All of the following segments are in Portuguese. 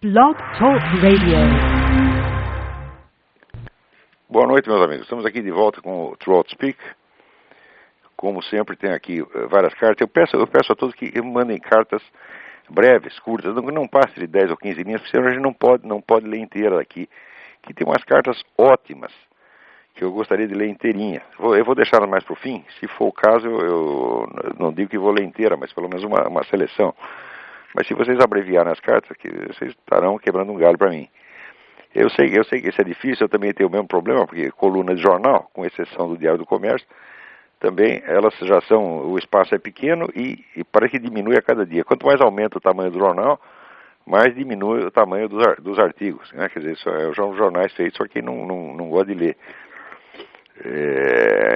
Blog Talk Radio. Boa noite, meus amigos. Estamos aqui de volta com o Throat Speak. Como sempre, tem aqui várias cartas. Eu peço a todos que mandem cartas breves, curtas, não passe de 10 ou 15 linhas, porque senão a gente não pode ler inteira aqui. Que tem umas cartas ótimas que eu gostaria de ler inteirinha. Eu vou deixá-las mais para o fim. Se for o caso, eu não digo que vou ler inteira, mas pelo menos uma seleção. Mas se vocês abreviarem as cartas, que vocês estarão quebrando um galho para mim. Eu sei que isso é difícil, eu também tenho o mesmo problema, porque coluna de jornal, com exceção do Diário do Comércio, também elas já são, o espaço é pequeno e parece que diminui a cada dia. Quanto mais aumenta o tamanho do jornal, mais diminui o tamanho dos artigos, né? Quer dizer, são jornais feitos só quem não gosta de ler.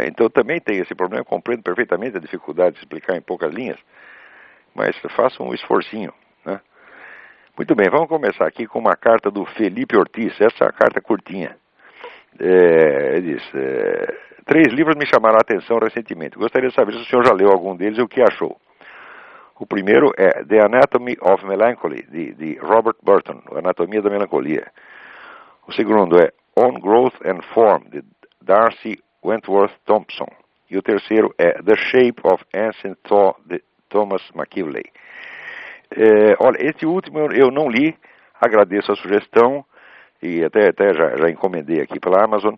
Então também tem esse problema, eu compreendo perfeitamente a dificuldade de explicar em poucas linhas, mas faça um esforcinho, né? Muito bem, vamos começar aqui com uma carta do Felipe Ortiz, essa carta curtinha. Ele diz, 3 livros me chamaram a atenção recentemente. Gostaria de saber se o senhor já leu algum deles e o que achou. O primeiro é The Anatomy of Melancholy, de Robert Burton, Anatomia da Melancolia. O segundo é On Growth and Form, de Darcy Wentworth Thompson. E o terceiro é The Shape of Ancient Thought, de Thomas McKinley. Olha, esse último eu não li, agradeço a sugestão e até já encomendei aqui pela Amazon,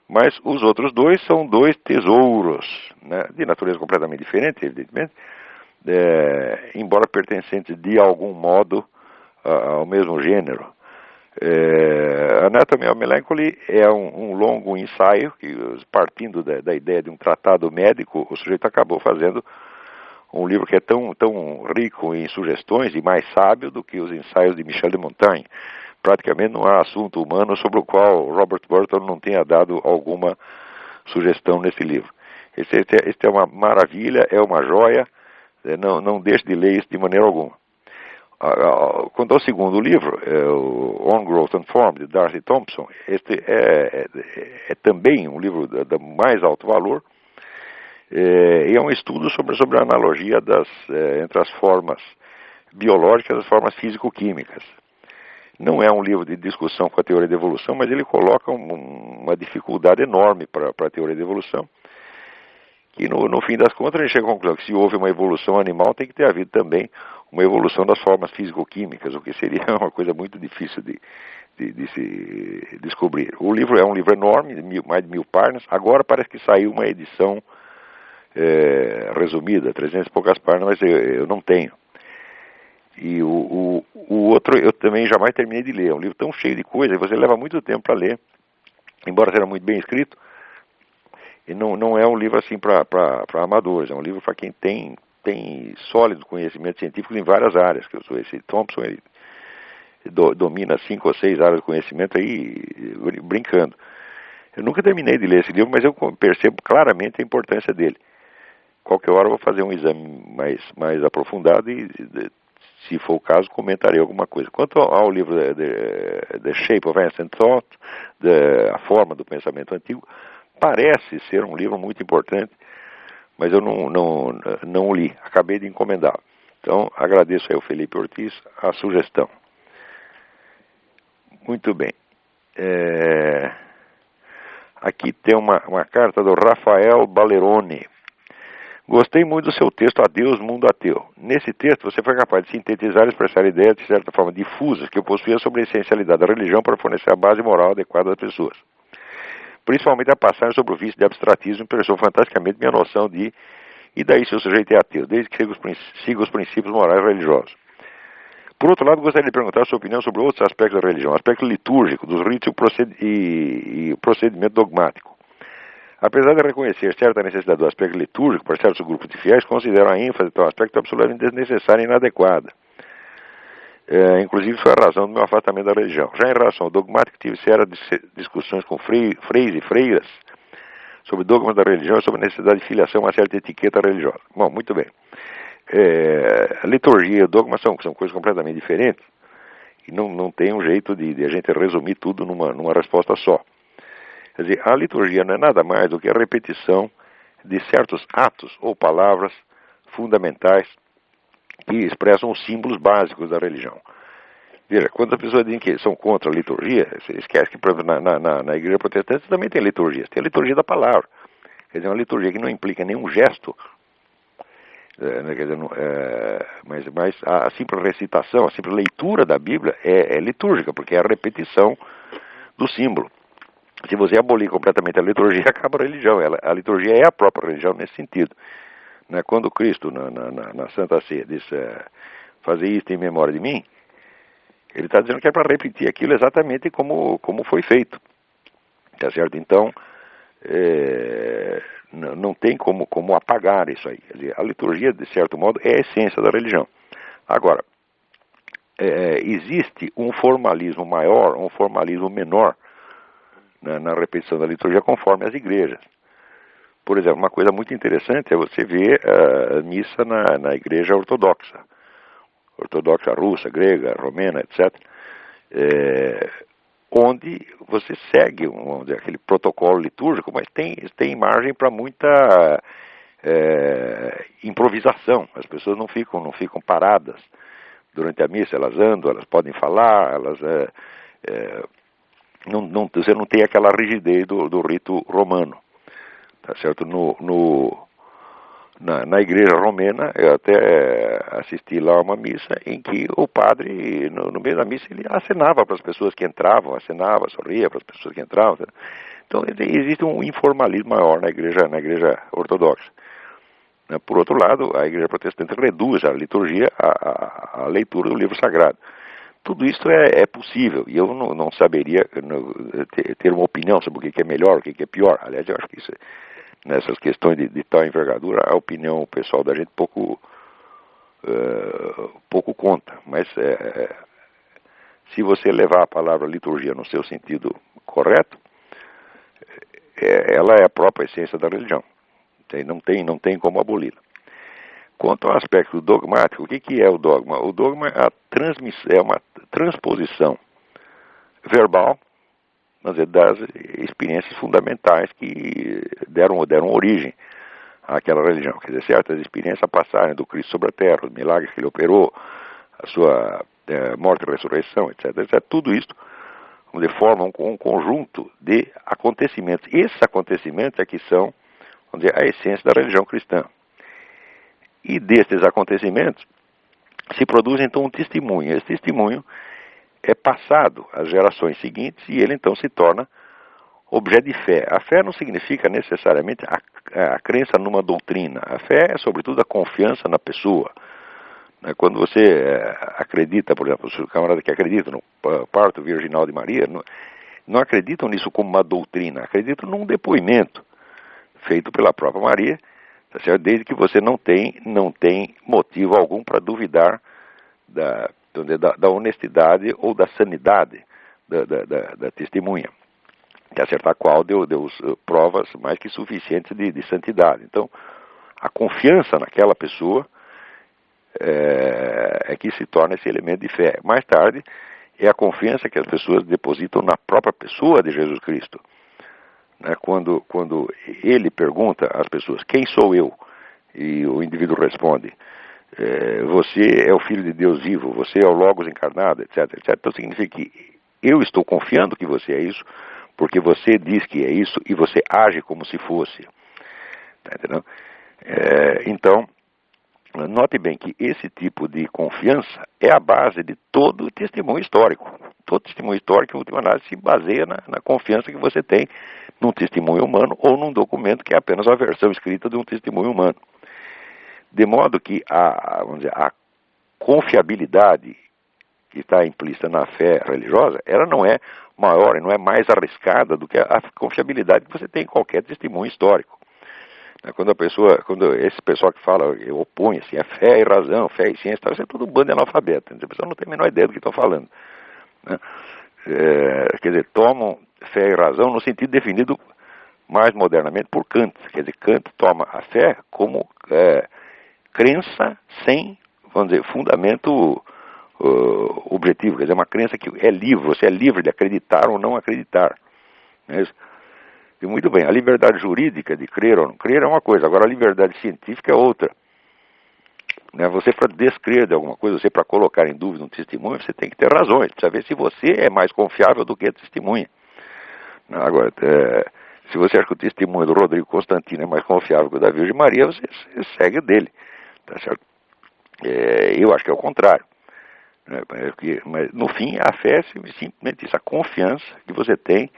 mas os outros dois são 2 tesouros, né, de natureza completamente diferente, evidentemente, embora pertencentes de algum modo ao mesmo gênero. Anatomy of Melancholy é um longo ensaio, que, partindo da ideia de um tratado médico, o sujeito acabou fazendo um livro que é tão rico em sugestões e mais sábio do que os ensaios de Michel de Montaigne. Praticamente não há assunto humano sobre o qual Robert Burton não tenha dado alguma sugestão nesse livro. Este é uma maravilha, é uma joia, não deixe de ler isso de maneira alguma. Quanto ao segundo livro, o On Growth and Form, de Darcy Thompson, este é também um livro de mais alto valor, e é um estudo sobre a analogia entre as formas biológicas e as formas físico-químicas. Não é um livro de discussão com a teoria da evolução, mas ele coloca uma dificuldade enorme para a teoria da evolução, que no fim das contas a gente chega à conclusão que se houve uma evolução animal, tem que ter havido também uma evolução das formas físico-químicas, o que seria uma coisa muito difícil de se descobrir. O livro é um livro enorme, mais de 1000 páginas. Agora parece que saiu uma edição resumida, 300 e poucas páginas, mas eu não tenho. E o outro eu também jamais terminei de ler. É um livro tão cheio de coisa, você leva muito tempo para ler, embora seja muito bem escrito. E não é um livro assim para amadores, é um livro para quem tem sólido conhecimento científico em várias áreas. Que eu sou esse Thompson, ele domina 5 ou 6 áreas de conhecimento aí, brincando. Eu nunca terminei de ler esse livro, mas eu percebo claramente a importância dele. Qualquer hora eu vou fazer um exame mais aprofundado e, se for o caso, comentarei alguma coisa. Quanto ao livro The Shape of Ancient Thought, a forma do pensamento antigo, parece ser um livro muito importante, mas eu não o li, acabei de encomendá-lo. Então, agradeço aí ao Felipe Ortiz a sugestão. Muito bem. Aqui tem uma carta do Rafael Baleroni. Gostei muito do seu texto Adeus, Mundo Ateu. Nesse texto você foi capaz de sintetizar e expressar ideias de certa forma difusas que eu possuía sobre a essencialidade da religião para fornecer a base moral adequada às pessoas. Principalmente a passagem sobre o vício de abstratismo expressou fantasticamente minha noção de e daí se o sujeito é ateu, desde que siga os princípios morais religiosos. Por outro lado, gostaria de perguntar a sua opinião sobre outros aspectos da religião, o aspecto litúrgico, dos ritos e o procedimento dogmático. Apesar de reconhecer certa necessidade do aspecto litúrgico para certos grupos de fiéis, considero a ênfase de tal aspecto absolutamente desnecessária e inadequada. Inclusive foi a razão do meu afastamento da religião. Já em relação ao dogmático, tive sérias discussões com freis e freiras sobre dogmas da religião e sobre a necessidade de filiação a uma certa etiqueta religiosa. Bom, muito bem. A liturgia e o dogma são coisas completamente diferentes e não tem um jeito de a gente resumir tudo numa resposta só. Quer dizer, a liturgia não é nada mais do que a repetição de certos atos ou palavras fundamentais que expressam os símbolos básicos da religião. Veja, quando as pessoas dizem que são contra a liturgia, você esquece que, por exemplo, na igreja protestante também tem liturgia. Tem a liturgia da palavra. Quer dizer, uma liturgia que não implica nenhum gesto, quer dizer, mas a simples recitação, a simples leitura da Bíblia é litúrgica, porque é a repetição do símbolo. Se você abolir completamente a liturgia, acaba a religião. A liturgia é a própria religião nesse sentido. Né? Quando Cristo, na Santa Ceia, diz, fazer isto em memória de mim, ele está dizendo que é para repetir aquilo exatamente como foi feito. Tá certo? Então, não tem como apagar isso aí. Quer dizer, a liturgia, de certo modo, é a essência da religião. Agora, existe um formalismo maior, um formalismo menor na repetição da liturgia conforme as igrejas. Por exemplo, uma coisa muito interessante é você ver a missa na igreja ortodoxa russa, grega, romena, etc., onde você segue vamos dizer, aquele protocolo litúrgico, mas tem margem para muita improvisação. As pessoas não ficam paradas durante a missa, elas andam, elas podem falar, você não tem aquela rigidez do rito romano, tá certo? Na igreja romena, eu até assisti lá uma missa em que o padre, no meio da missa, ele acenava para as pessoas que entravam, acenava, sorria para as pessoas que entravam. Então, existe um informalismo maior na igreja ortodoxa. Por outro lado, a igreja protestante reduz a liturgia à leitura do livro sagrado. Tudo isso é possível, e eu não saberia ter uma opinião sobre o que é melhor, o que é pior. Aliás, eu acho que nessas questões de tal envergadura, a opinião pessoal da gente pouco conta. Mas se você levar a palavra liturgia no seu sentido correto, ela é a própria essência da religião. Não tem como aboli-la. Quanto ao aspecto dogmático, o que é o dogma? O dogma é uma transposição verbal, das experiências fundamentais que deram origem àquela religião. Quer dizer, certas experiências, a passagem do Cristo sobre a terra, os milagres que ele operou, a sua morte e ressurreição, etc. Tudo isso formam um conjunto de acontecimentos. Esses acontecimentos é que são, vamos dizer, a essência da religião cristã. E destes acontecimentos se produz então um testemunho. Esse testemunho é passado às gerações seguintes e ele então se torna objeto de fé. A fé não significa necessariamente a crença numa doutrina. A fé é sobretudo a confiança na pessoa. Quando você acredita, por exemplo, os camaradas que acreditam no parto virginal de Maria, não acreditam nisso como uma doutrina, acreditam num depoimento feito pela própria Maria, tá certo? Desde que você não tem motivo algum para duvidar da honestidade ou da sanidade da testemunha, tá certo? A qual deu provas mais que suficientes de santidade. Então, a confiança naquela pessoa é que se torna esse elemento de fé. Mais tarde, é a confiança que as pessoas depositam na própria pessoa de Jesus Cristo. Quando ele pergunta às pessoas, quem sou eu? E o indivíduo responde, você é o Filho de Deus vivo, você é o Logos encarnado, etc. Então significa que eu estou confiando que você é isso, porque você diz que é isso e você age como se fosse. Tá entendendo? Então, note bem que esse tipo de confiança é a base de todo testemunho histórico. Todo testemunho histórico, em última análise, se baseia na confiança que você tem num testemunho humano ou num documento que é apenas uma versão escrita de um testemunho humano. De modo que vamos dizer, a confiabilidade que está implícita na fé religiosa, ela não é maior e não é mais arriscada do que a confiabilidade que você tem em qualquer testemunho histórico. Quando esse pessoal que fala, opõe assim, a fé e razão, fé e ciência, isso é tudo um bando de analfabeto. A pessoa não tem a menor ideia do que estão falando. Né? Quer dizer, tomam fé e razão no sentido definido mais modernamente por Kant. Quer dizer, Kant toma a fé como crença sem, vamos dizer, fundamento objetivo. Quer dizer, uma crença que é livre, você é livre de acreditar ou não acreditar. Não é isso? E muito bem, a liberdade jurídica de crer ou não crer é uma coisa, agora a liberdade científica é outra. Né? Você, para descrer de alguma coisa, você, para colocar em dúvida um testemunho, você tem que ter razões. Precisa ver se você é mais confiável do que a testemunha. Agora, se você acha que o testemunho do Rodrigo Constantino é mais confiável que o da Virgem Maria, você segue dele. Tá certo? Eu acho que é o contrário. Né? Mas, no fim, a fé é simplesmente isso, a confiança que você tem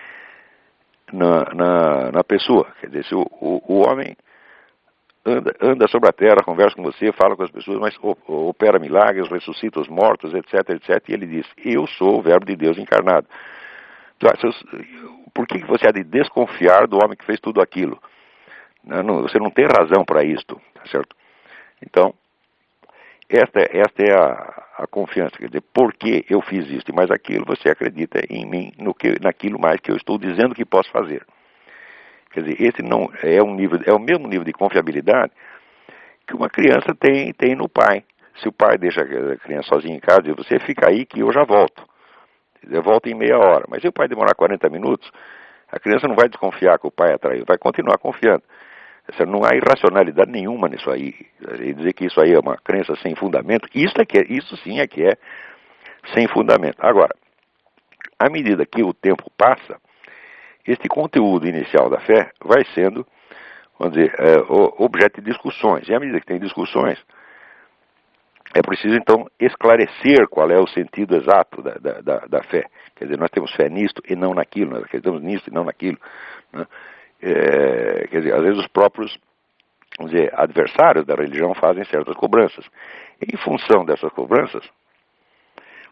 na pessoa. Quer dizer, se o homem anda sobre a terra, conversa com você, fala com as pessoas, mas opera milagres, ressuscita os mortos, etc, etc, e ele diz, eu sou o verbo de Deus encarnado. Então, por que você há de desconfiar do homem que fez tudo aquilo? Você não tem razão para isto, tá certo? Então, esta é a confiança, quer dizer, por que eu fiz isto e mais aquilo, você acredita em mim, naquilo mais que eu estou dizendo que posso fazer. Quer dizer, esse não é o mesmo nível de confiabilidade que uma criança tem no pai. Se o pai deixa a criança sozinha em casa, diz, você fica aí que eu já volto. Eu volto em meia hora. Mas se o pai demorar 40 minutos, a criança não vai desconfiar que o pai é traído, vai continuar confiando. Não há irracionalidade nenhuma nisso aí. E dizer que isso aí é uma crença sem fundamento, isso sim é que é sem fundamento. Agora, à medida que o tempo passa, este conteúdo inicial da fé vai sendo, vamos dizer, objeto de discussões. E à medida que tem discussões, é preciso então esclarecer qual é o sentido exato da fé. Quer dizer, nós temos fé nisto e não naquilo, nós acreditamos nisto e não naquilo. Né? Quer dizer, às vezes os próprios, vamos dizer, adversários da religião fazem certas cobranças. E, em função dessas cobranças,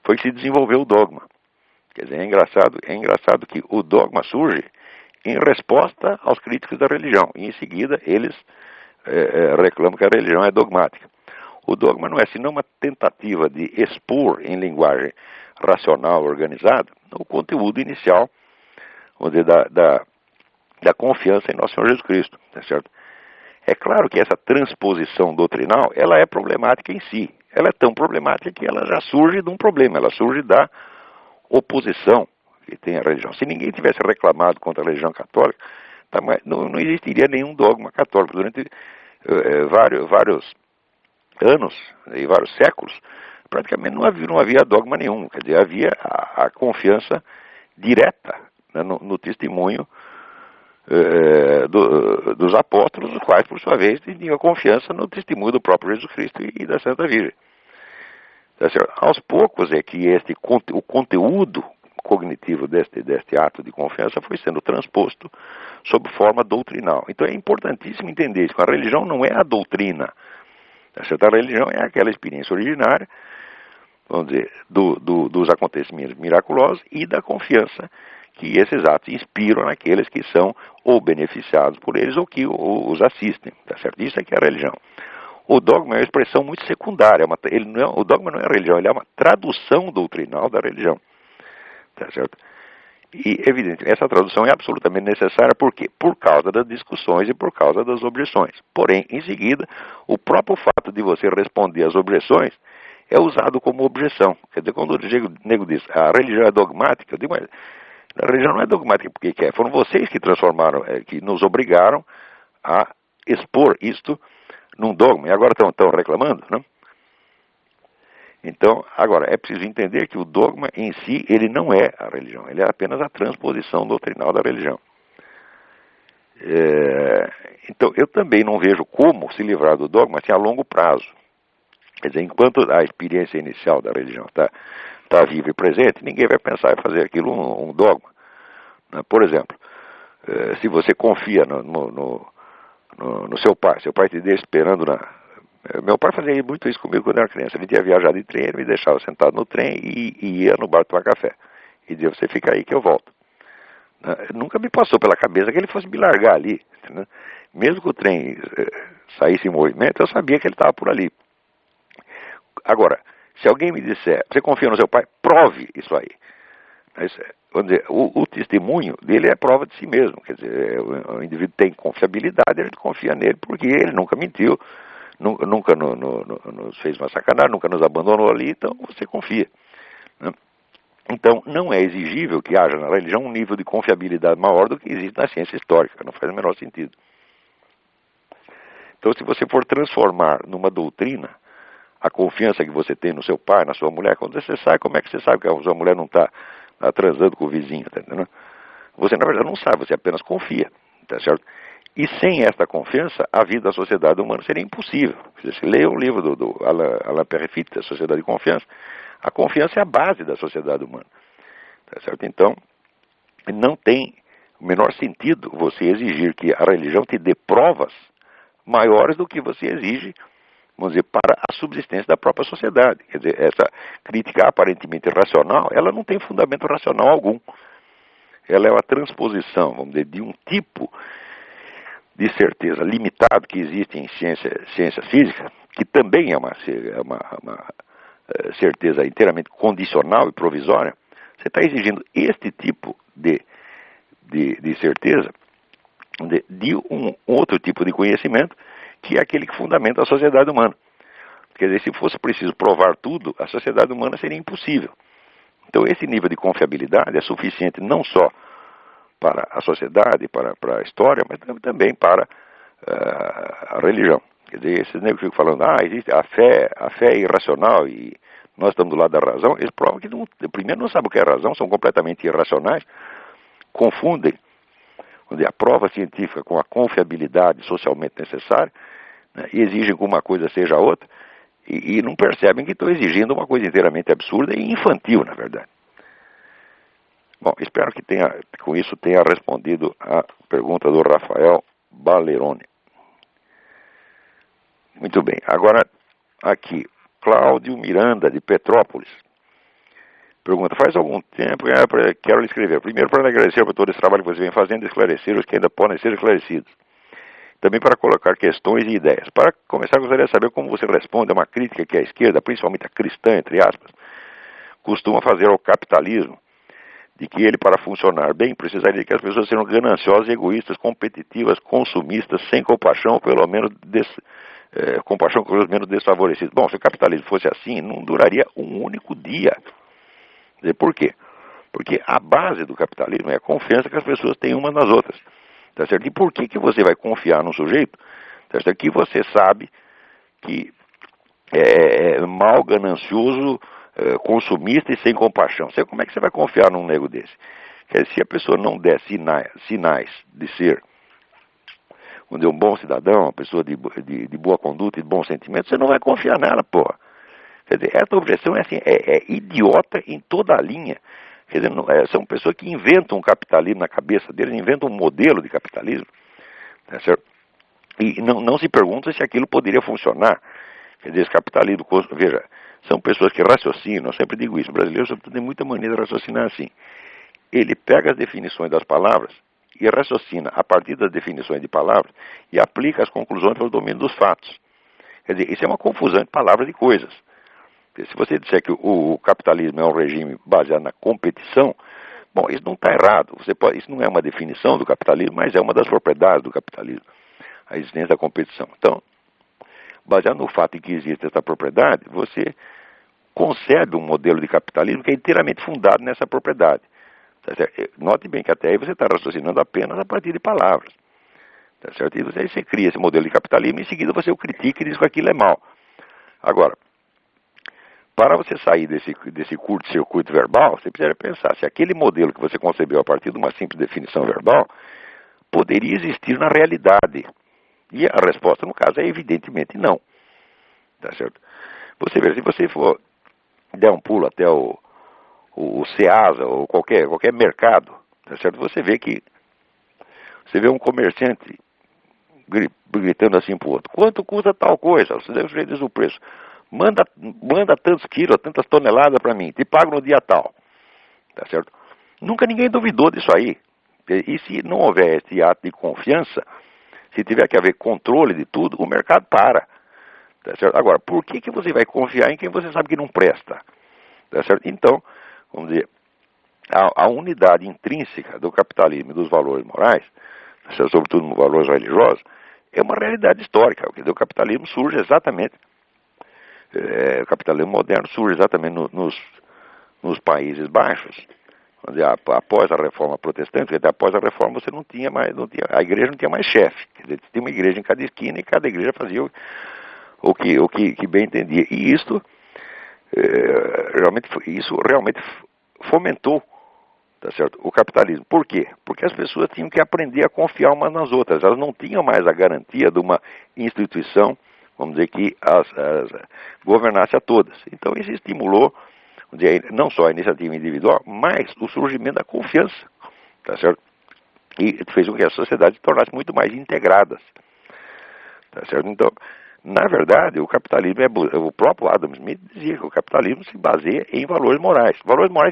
foi que se desenvolveu o dogma. Quer dizer, é engraçado que o dogma surge em resposta aos críticos da religião. E em seguida eles reclamam que a religião é dogmática. O dogma não é senão uma tentativa de expor em linguagem racional, organizada, o conteúdo inicial, vamos dizer, da confiança em nosso Senhor Jesus Cristo. Tá certo? É claro que essa transposição doutrinal, ela é problemática em si. Ela é tão problemática que ela já surge de um problema, ela surge da oposição que tem à religião. Se ninguém tivesse reclamado contra a religião católica, não existiria nenhum dogma católico. Durante vários anos e vários séculos, praticamente não havia dogma nenhum. Quer dizer, havia a confiança direta, né, no testemunho dos apóstolos, os quais, por sua vez, tinham confiança no testemunho do próprio Jesus Cristo e da Santa Virgem. Aos poucos é que o conteúdo cognitivo deste ato de confiança foi sendo transposto sob forma doutrinal. Então é importantíssimo entender isso. A religião não é a doutrina. A religião é aquela experiência originária, vamos dizer, dos acontecimentos miraculosos e da confiança que esses atos inspiram naqueles que são ou beneficiados por eles ou que os assistem. Tá certo? Isso é que é a religião. O dogma é uma expressão muito secundária. O dogma não é a religião, ele é uma tradução doutrinal da religião. Tá certo? E, evidente, essa tradução é absolutamente necessária, por quê? Por causa das discussões e por causa das objeções. Porém, em seguida, o próprio fato de você responder às objeções é usado como objeção. Quer dizer, quando o nego diz, a religião é dogmática, eu digo, mas a religião não é dogmática porque quer. Foram vocês que transformaram, que nos obrigaram a expor isto num dogma, e agora estão reclamando, não? Então, agora, é preciso entender que o dogma em si, ele não é a religião, ele é apenas a transposição doutrinal da religião. Então, eu também não vejo como se livrar do dogma assim, a longo prazo. Quer dizer, enquanto a experiência inicial da religião está viva e presente, ninguém vai pensar em fazer aquilo um dogma. Por exemplo, se você confia no seu pai te deixa esperando Meu pai fazia muito isso comigo quando eu era criança. Ele ia viajar de trem, ele me deixava sentado no trem e ia no bar tomar café. E dizia, você fica aí que eu volto. Nunca me passou pela cabeça que ele fosse me largar ali. Né? Mesmo que o trem saísse em movimento, eu sabia que ele estava por ali. Agora, se alguém me disser, você confia no seu pai, prove isso aí. Mas, vamos dizer, o testemunho dele é prova de si mesmo. Quer dizer, o indivíduo tem confiabilidade, a gente confia nele porque ele nunca mentiu, nunca nos fez uma sacanagem, nunca nos abandonou ali, então você confia. Né? Então, não é exigível que haja na religião um nível de confiabilidade maior do que existe na ciência histórica, não faz o menor sentido. Então, se você for transformar numa doutrina a confiança que você tem no seu pai, na sua mulher. Quando você sai, como é que você sabe que a sua mulher não está transando com o vizinho? Tá entendendo? Você, na verdade, não sabe, você apenas confia. Tá certo? E sem esta confiança, a vida da sociedade humana seria impossível. Você lê o livro do Alain Périfitte, A Sociedade de Confiança. A confiança é a base da sociedade humana. Tá certo? Então, não tem o menor sentido você exigir que a religião te dê provas maiores do que você exige, vamos dizer, para a subsistência da própria sociedade. Quer dizer, essa crítica aparentemente racional, ela não tem fundamento racional algum. Ela é uma transposição, vamos dizer, de um tipo de certeza limitado que existe em ciência física, que também é uma certeza inteiramente condicional e provisória. Você está exigindo este tipo de certeza de um outro tipo de conhecimento, que é aquele que fundamenta a sociedade humana. Quer dizer, se fosse preciso provar tudo, a sociedade humana seria impossível. Então, esse nível de confiabilidade é suficiente não só para a sociedade, para a história, mas também para a religião. Quer dizer, esses negros ficam falando, existe a fé é irracional e nós estamos do lado da razão. Eles provam que, primeiro, não sabem o que é razão, são completamente irracionais, confundem a prova científica com a confiabilidade socialmente necessária, né, e exigem que uma coisa seja outra, e não percebem que estão exigindo uma coisa inteiramente absurda e infantil, na verdade. Bom, espero que com isso tenha respondido a pergunta do Rafael Balerone. Muito bem, agora aqui, Cláudio Miranda, de Petrópolis. Pergunta, faz algum tempo quero lhe escrever. Primeiro, para lhe agradecer por todo esse trabalho que você vem fazendo e esclarecer os que ainda podem ser esclarecidos. Também para colocar questões e ideias. Para começar, gostaria de saber como você responde a uma crítica que a esquerda, principalmente a cristã, entre aspas, costuma fazer ao capitalismo, de que ele, para funcionar bem, precisaria que as pessoas sejam gananciosas, egoístas, competitivas, consumistas, sem compaixão, ou pelo menos compaixão com os menos desfavorecidos. Bom, se o capitalismo fosse assim, não duraria um único dia. Por quê? Porque a base do capitalismo é a confiança que as pessoas têm umas nas outras. Tá certo? E por que você vai confiar num sujeito, tá certo, que você sabe que é mal, ganancioso, consumista e sem compaixão? Como é que você vai confiar num nego desse? Se a pessoa não der sinais de ser um bom cidadão, uma pessoa de boa conduta e de bons sentimentos, você não vai confiar nela, porra. Quer dizer, essa objeção é idiota em toda a linha. Quer dizer, são pessoas que inventam um capitalismo na cabeça deles, inventam um modelo de capitalismo, tá certo? E não se perguntam se aquilo poderia funcionar. Quer dizer, esse capitalismo, veja, são pessoas que raciocinam, eu sempre digo isso, o brasileiro sobretudo tem muita maneira de raciocinar assim. Ele pega as definições das palavras e raciocina a partir das definições de palavras e aplica as conclusões pelo domínio dos fatos. Quer dizer, isso é uma confusão de palavras e coisas. Se você disser que o capitalismo é um regime baseado na competição, bom, isso não está errado. Isso não é uma definição do capitalismo, mas é uma das propriedades do capitalismo, a existência da competição. Então, baseado no fato de que existe essa propriedade, você concebe um modelo de capitalismo que é inteiramente fundado nessa propriedade. Tá certo? Note bem que até aí você está raciocinando apenas a partir de palavras. Tá certo? E aí você cria esse modelo de capitalismo e em seguida você o critica e diz que aquilo é mal. Agora, para você sair desse curto-circuito verbal, você precisa pensar se aquele modelo que você concebeu a partir de uma simples definição verbal poderia existir na realidade. E a resposta, no caso, é evidentemente não. Tá certo? Você vê, se você for der um pulo até o Ceasa ou qualquer mercado, tá certo? Você vê um comerciante gritando assim pro outro, quanto custa tal coisa? Você diz o preço. Manda tantos quilos, tantas toneladas para mim, te pago no dia tal. Tá certo? Nunca ninguém duvidou disso aí. E se não houver esse ato de confiança, se tiver que haver controle de tudo, o mercado para. Tá certo? Agora, por que você vai confiar em quem você sabe que não presta? Tá certo? Então, vamos dizer, a unidade intrínseca do capitalismo e dos valores morais, tá certo? Sobretudo nos valores religiosos, é uma realidade histórica. O capitalismo surge exatamente, o capitalismo moderno surge exatamente nos Países Baixos, após a reforma protestante, porque após a reforma você a igreja não tinha mais chefe, quer dizer, tinha uma igreja em cada esquina e cada igreja fazia que bem entendia. E isso realmente fomentou, tá certo, o capitalismo. Por quê? Porque as pessoas tinham que aprender a confiar umas nas outras. Elas não tinham mais a garantia de uma instituição, vamos dizer, que governasse a todas. Então isso estimulou, vamos dizer, não só a iniciativa individual, mas o surgimento da confiança, tá certo? E fez com que as sociedades se tornassem muito mais integradas, tá certo? Então, na verdade, o capitalismo o próprio Adam Smith dizia que o capitalismo se baseia em valores morais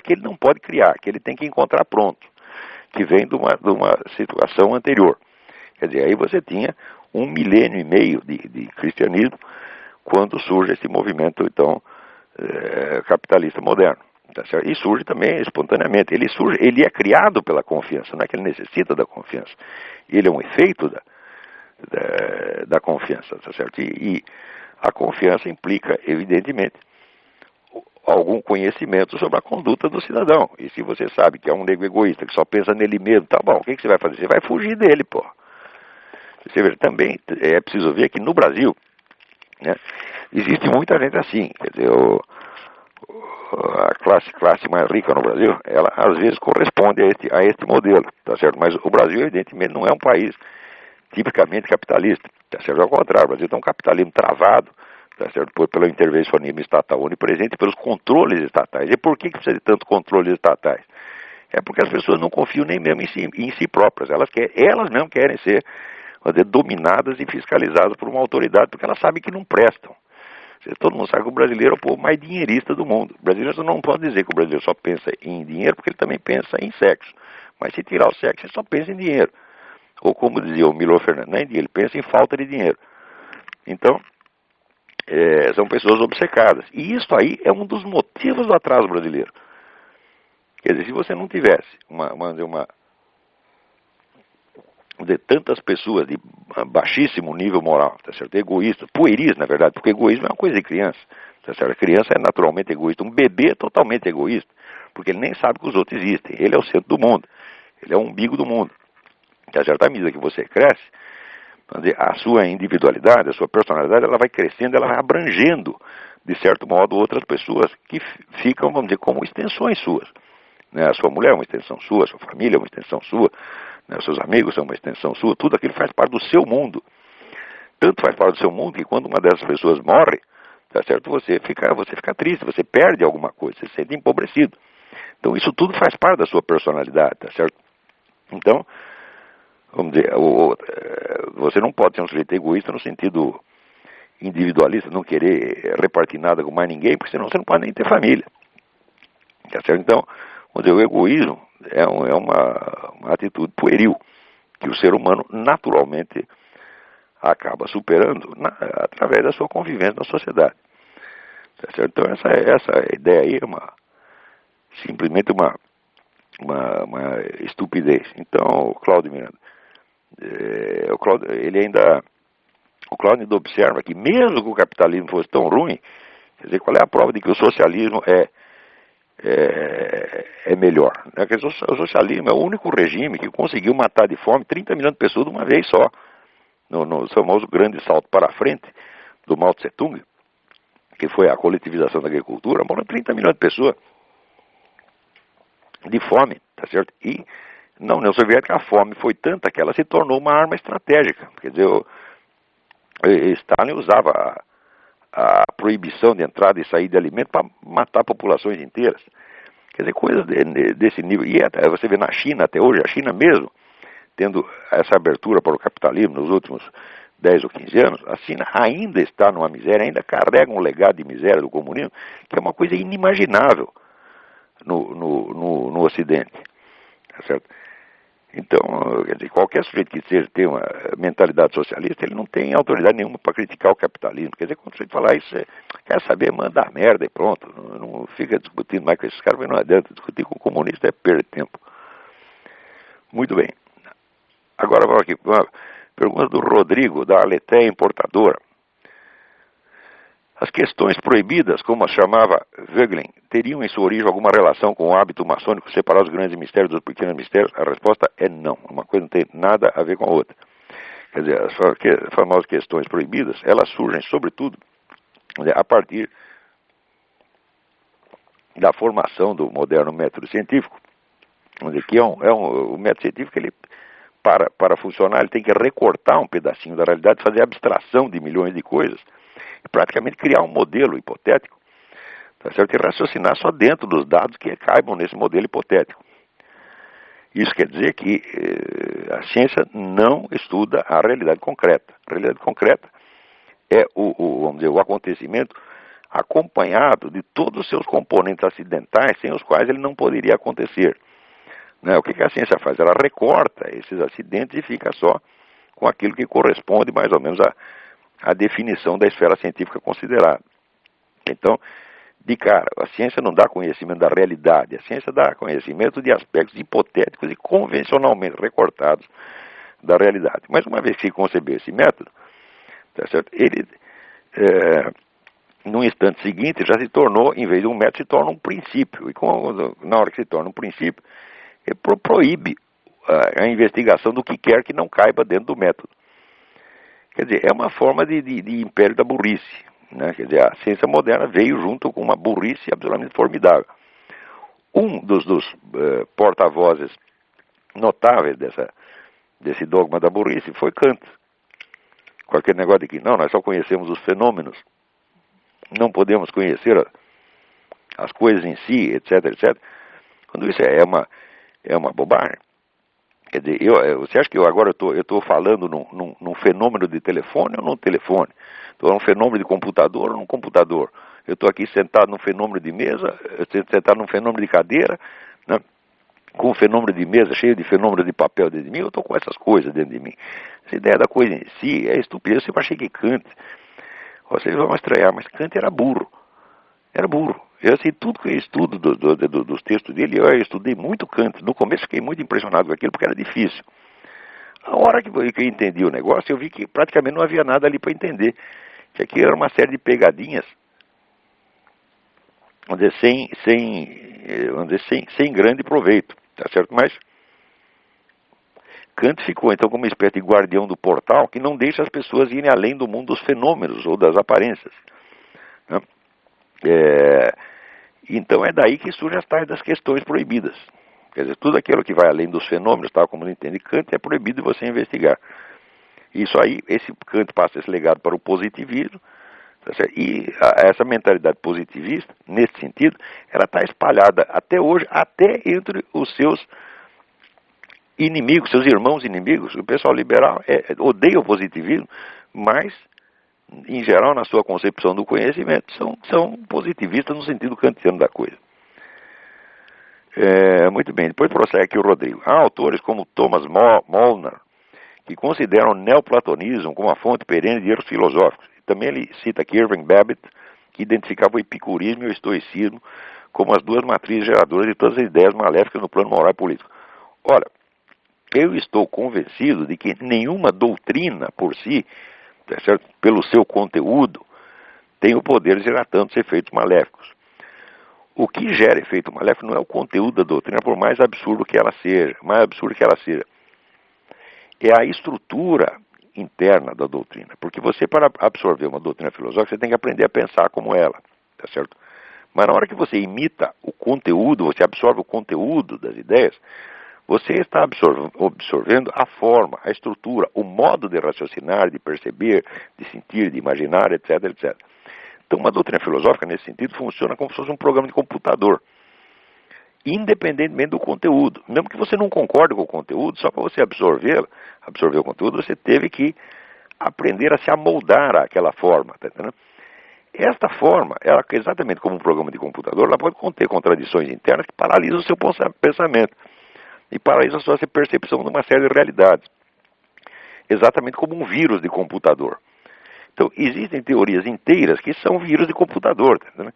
que ele não pode criar, que ele tem que encontrar pronto, que vem de uma situação anterior. Quer dizer, aí você tinha 1,5 milênio de cristianismo quando surge esse movimento, então, capitalista moderno. Tá certo? E surge também espontaneamente. Ele é criado pela confiança, não é que ele necessita da confiança. Ele é um efeito da confiança, tá certo? E a confiança implica, evidentemente, algum conhecimento sobre a conduta do cidadão. E se você sabe que é um nego egoísta, que só pensa nele mesmo, tá bom, o que você vai fazer? Você vai fugir dele, pô. Você vê, também é preciso ver que no Brasil, né, existe muita gente assim. Quer dizer, a classe mais rica no Brasil, ela às vezes corresponde a este modelo, tá certo? Mas o Brasil, evidentemente, não é um país tipicamente capitalista, tá certo? Ao contrário, o Brasil tem um capitalismo travado, tá certo? Pelo intervencionismo estatal onipresente e pelos controles estatais. E por que precisa de tanto controles estatais? É porque as pessoas não confiam nem mesmo em si próprias. Elas mesmo querem ser, vamos dizer, dominadas e fiscalizadas por uma autoridade, porque elas sabem que não prestam. Todo mundo sabe que o brasileiro é o povo mais dinheirista do mundo. O brasileiro não pode dizer que o brasileiro só pensa em dinheiro, porque ele também pensa em sexo. Mas se tirar o sexo, ele só pensa em dinheiro. Ou como dizia o Milor Fernandes, ele pensa em falta de dinheiro. Então, são pessoas obcecadas. E isso aí é um dos motivos do atraso brasileiro. Quer dizer, se você não tivesse de tantas pessoas de baixíssimo nível moral, tá certo? Egoístas, pueris, na verdade, porque egoísmo é uma coisa de criança, tá certo? A criança é naturalmente egoísta, um bebê é totalmente egoísta, porque ele nem sabe que os outros existem, ele é o centro do mundo, ele é o umbigo do mundo, tá certo? À medida que você cresce, a sua individualidade, a sua personalidade, ela vai crescendo, ela vai abrangendo, de certo modo, outras pessoas que ficam, vamos dizer, como extensões suas. Né? A sua mulher é uma extensão sua, a sua família é uma extensão sua, né? Os seus amigos são uma extensão sua, tudo aquilo faz parte do seu mundo. Tanto faz parte do seu mundo que quando uma dessas pessoas morre, tá certo? Você fica triste, você perde alguma coisa, você se sente empobrecido. Então isso tudo faz parte da sua personalidade, tá certo? Então, vamos dizer, você não pode ser um sujeito egoísta no sentido individualista, não querer repartir nada com mais ninguém, porque senão você não pode nem ter família. Tá certo? Então, vamos dizer, o egoísmo é uma atitude pueril, que o ser humano naturalmente acaba superando através da sua convivência na sociedade. Tá certo? Então, essa ideia aí é simplesmente uma estupidez. Então, o Cláudio Miranda, o Cláudio ainda observa que mesmo que o capitalismo fosse tão ruim, quer dizer, qual é a prova de que o socialismo é melhor? Né? Quer dizer, o socialismo é o único regime que conseguiu matar de fome 30 milhões de pessoas de uma vez só. No famoso grande salto para a frente do Mao Tse Tung, que foi a coletivização da agricultura, morreram 30 milhões de pessoas de fome, tá certo? E na União Soviética a fome foi tanta que ela se tornou uma arma estratégica. Quer dizer, Stalin usava a proibição de entrada e saída de alimento para matar populações inteiras. Quer dizer, coisas desse nível. E você vê na China até hoje, a China mesmo, tendo essa abertura para o capitalismo nos últimos 10 ou 15 anos, a China ainda está numa miséria, ainda carrega um legado de miséria do comunismo, que é uma coisa inimaginável no Ocidente. Tá certo? Então, quer dizer, qualquer sujeito que seja ter uma mentalidade socialista, ele não tem autoridade nenhuma para criticar o capitalismo. Quer dizer, quando você falar isso, você quer saber, manda a merda e pronto. Não fica discutindo mais com esses caras, mas não adianta. Discutir com o comunista é perder tempo. Muito bem. Agora vamos aqui, uma pergunta do Rodrigo, da Aletéia Importadora. As questões proibidas, como as chamava Voegelin, teriam em sua origem alguma relação com o hábito maçônico de separar os grandes mistérios dos pequenos mistérios? A resposta é não. Uma coisa não tem nada a ver com a outra. Quer dizer, as famosas questões proibidas, elas surgem, sobretudo, a partir da formação do moderno método científico, que o método científico, ele, para funcionar, ele tem que recortar um pedacinho da realidade, fazer abstração de milhões de coisas, e praticamente criar um modelo hipotético, tá certo? E raciocinar só dentro dos dados que caibam nesse modelo hipotético. Isso quer dizer que a ciência não estuda a realidade concreta. A realidade concreta é vamos dizer, o acontecimento acompanhado de todos os seus componentes acidentais, sem os quais ele não poderia acontecer. Né? O que a ciência faz? Ela recorta esses acidentes e fica só com aquilo que corresponde mais ou menos à definição da esfera científica considerada. Então, de cara, a ciência não dá conhecimento da realidade, a ciência dá conhecimento de aspectos hipotéticos e convencionalmente recortados da realidade. Mas uma vez que se concebeu esse método, tá certo? Ele, no instante seguinte, já se tornou, em vez de um método, se torna um princípio. E na hora que se torna um princípio, ele proíbe a investigação do que quer que não caiba dentro do método. Quer dizer, é uma forma de império da burrice. Né? Quer dizer, a ciência moderna veio junto com uma burrice absolutamente formidável. Um dos porta-vozes notáveis desse dogma da burrice foi Kant. Com aquele negócio de que, não, nós só conhecemos os fenômenos, não podemos conhecer as coisas em si, etc, etc. Quando isso é uma bobagem. Quer dizer, você acha que agora eu estou falando num fenômeno de telefone ou num telefone? Estou num fenômeno de computador ou num computador? Eu estou aqui sentado num fenômeno de mesa, sentado num fenômeno de cadeira, né? Com um fenômeno de mesa cheio de fenômeno de papel dentro de mim, eu estou com essas coisas dentro de mim. Essa ideia da coisa em si é estupidez. Eu sempre achei que Kant, vocês vão estranhar, mas Kant era burro. Era burro. Eu sei tudo que eu estudo dos textos dele, eu estudei muito Kant. No começo fiquei muito impressionado com aquilo, porque era difícil. A hora que eu entendi o negócio, eu vi que praticamente não havia nada ali para entender. Que aquilo era uma série de pegadinhas, vamos dizer, sem grande proveito, tá certo? Mas Kant ficou então como uma espécie de guardião do portal que não deixa as pessoas irem além do mundo dos fenômenos ou das aparências. Né? Então é daí que surgem as tais das questões proibidas. Quer dizer, tudo aquilo que vai além dos fenômenos, tal como ele entende Kant, é proibido de você investigar. Isso aí, esse Kant passa esse legado para o positivismo, tá certo? E essa mentalidade positivista, nesse sentido, ela está espalhada até hoje, até entre os seus inimigos, seus irmãos inimigos. O pessoal liberal odeia o positivismo, mas, em geral, na sua concepção do conhecimento, são positivistas no sentido kantiano da coisa. Muito bem, depois prossegue aqui o Rodrigo. Há autores como Thomas Molnar, que consideram o neoplatonismo como a fonte perene de erros filosóficos. Também ele cita aqui Irving Babbitt, que identificava o epicurismo e o estoicismo como as duas matrizes geradoras de todas as ideias maléficas no plano moral e político. Ora, eu estou convencido de que nenhuma doutrina por si, tá certo, pelo seu conteúdo, tem o poder de gerar tantos efeitos maléficos. O que gera efeito maléfico não é o conteúdo da doutrina, por mais absurdo que ela seja, é a estrutura interna da doutrina. Porque você, para absorver uma doutrina filosófica, você tem que aprender a pensar como ela, tá certo? Mas na hora que você imita o conteúdo, você absorve o conteúdo das ideias, você está absorvendo a forma, a estrutura, o modo de raciocinar, de perceber, de sentir, de imaginar, etc, etc. Então, uma doutrina filosófica, nesse sentido, funciona como se fosse um programa de computador, independentemente do conteúdo. Mesmo que você não concorde com o conteúdo, só para você absorver o conteúdo, você teve que aprender a se amoldar àquela forma, tá entendendo? Esta forma, ela, exatamente como um programa de computador, ela pode conter contradições internas que paralisam o seu pensamento e paralisam a sua percepção de uma série de realidades. Exatamente como um vírus de computador. Então, existem teorias inteiras que são vírus de computador, tá entendendo?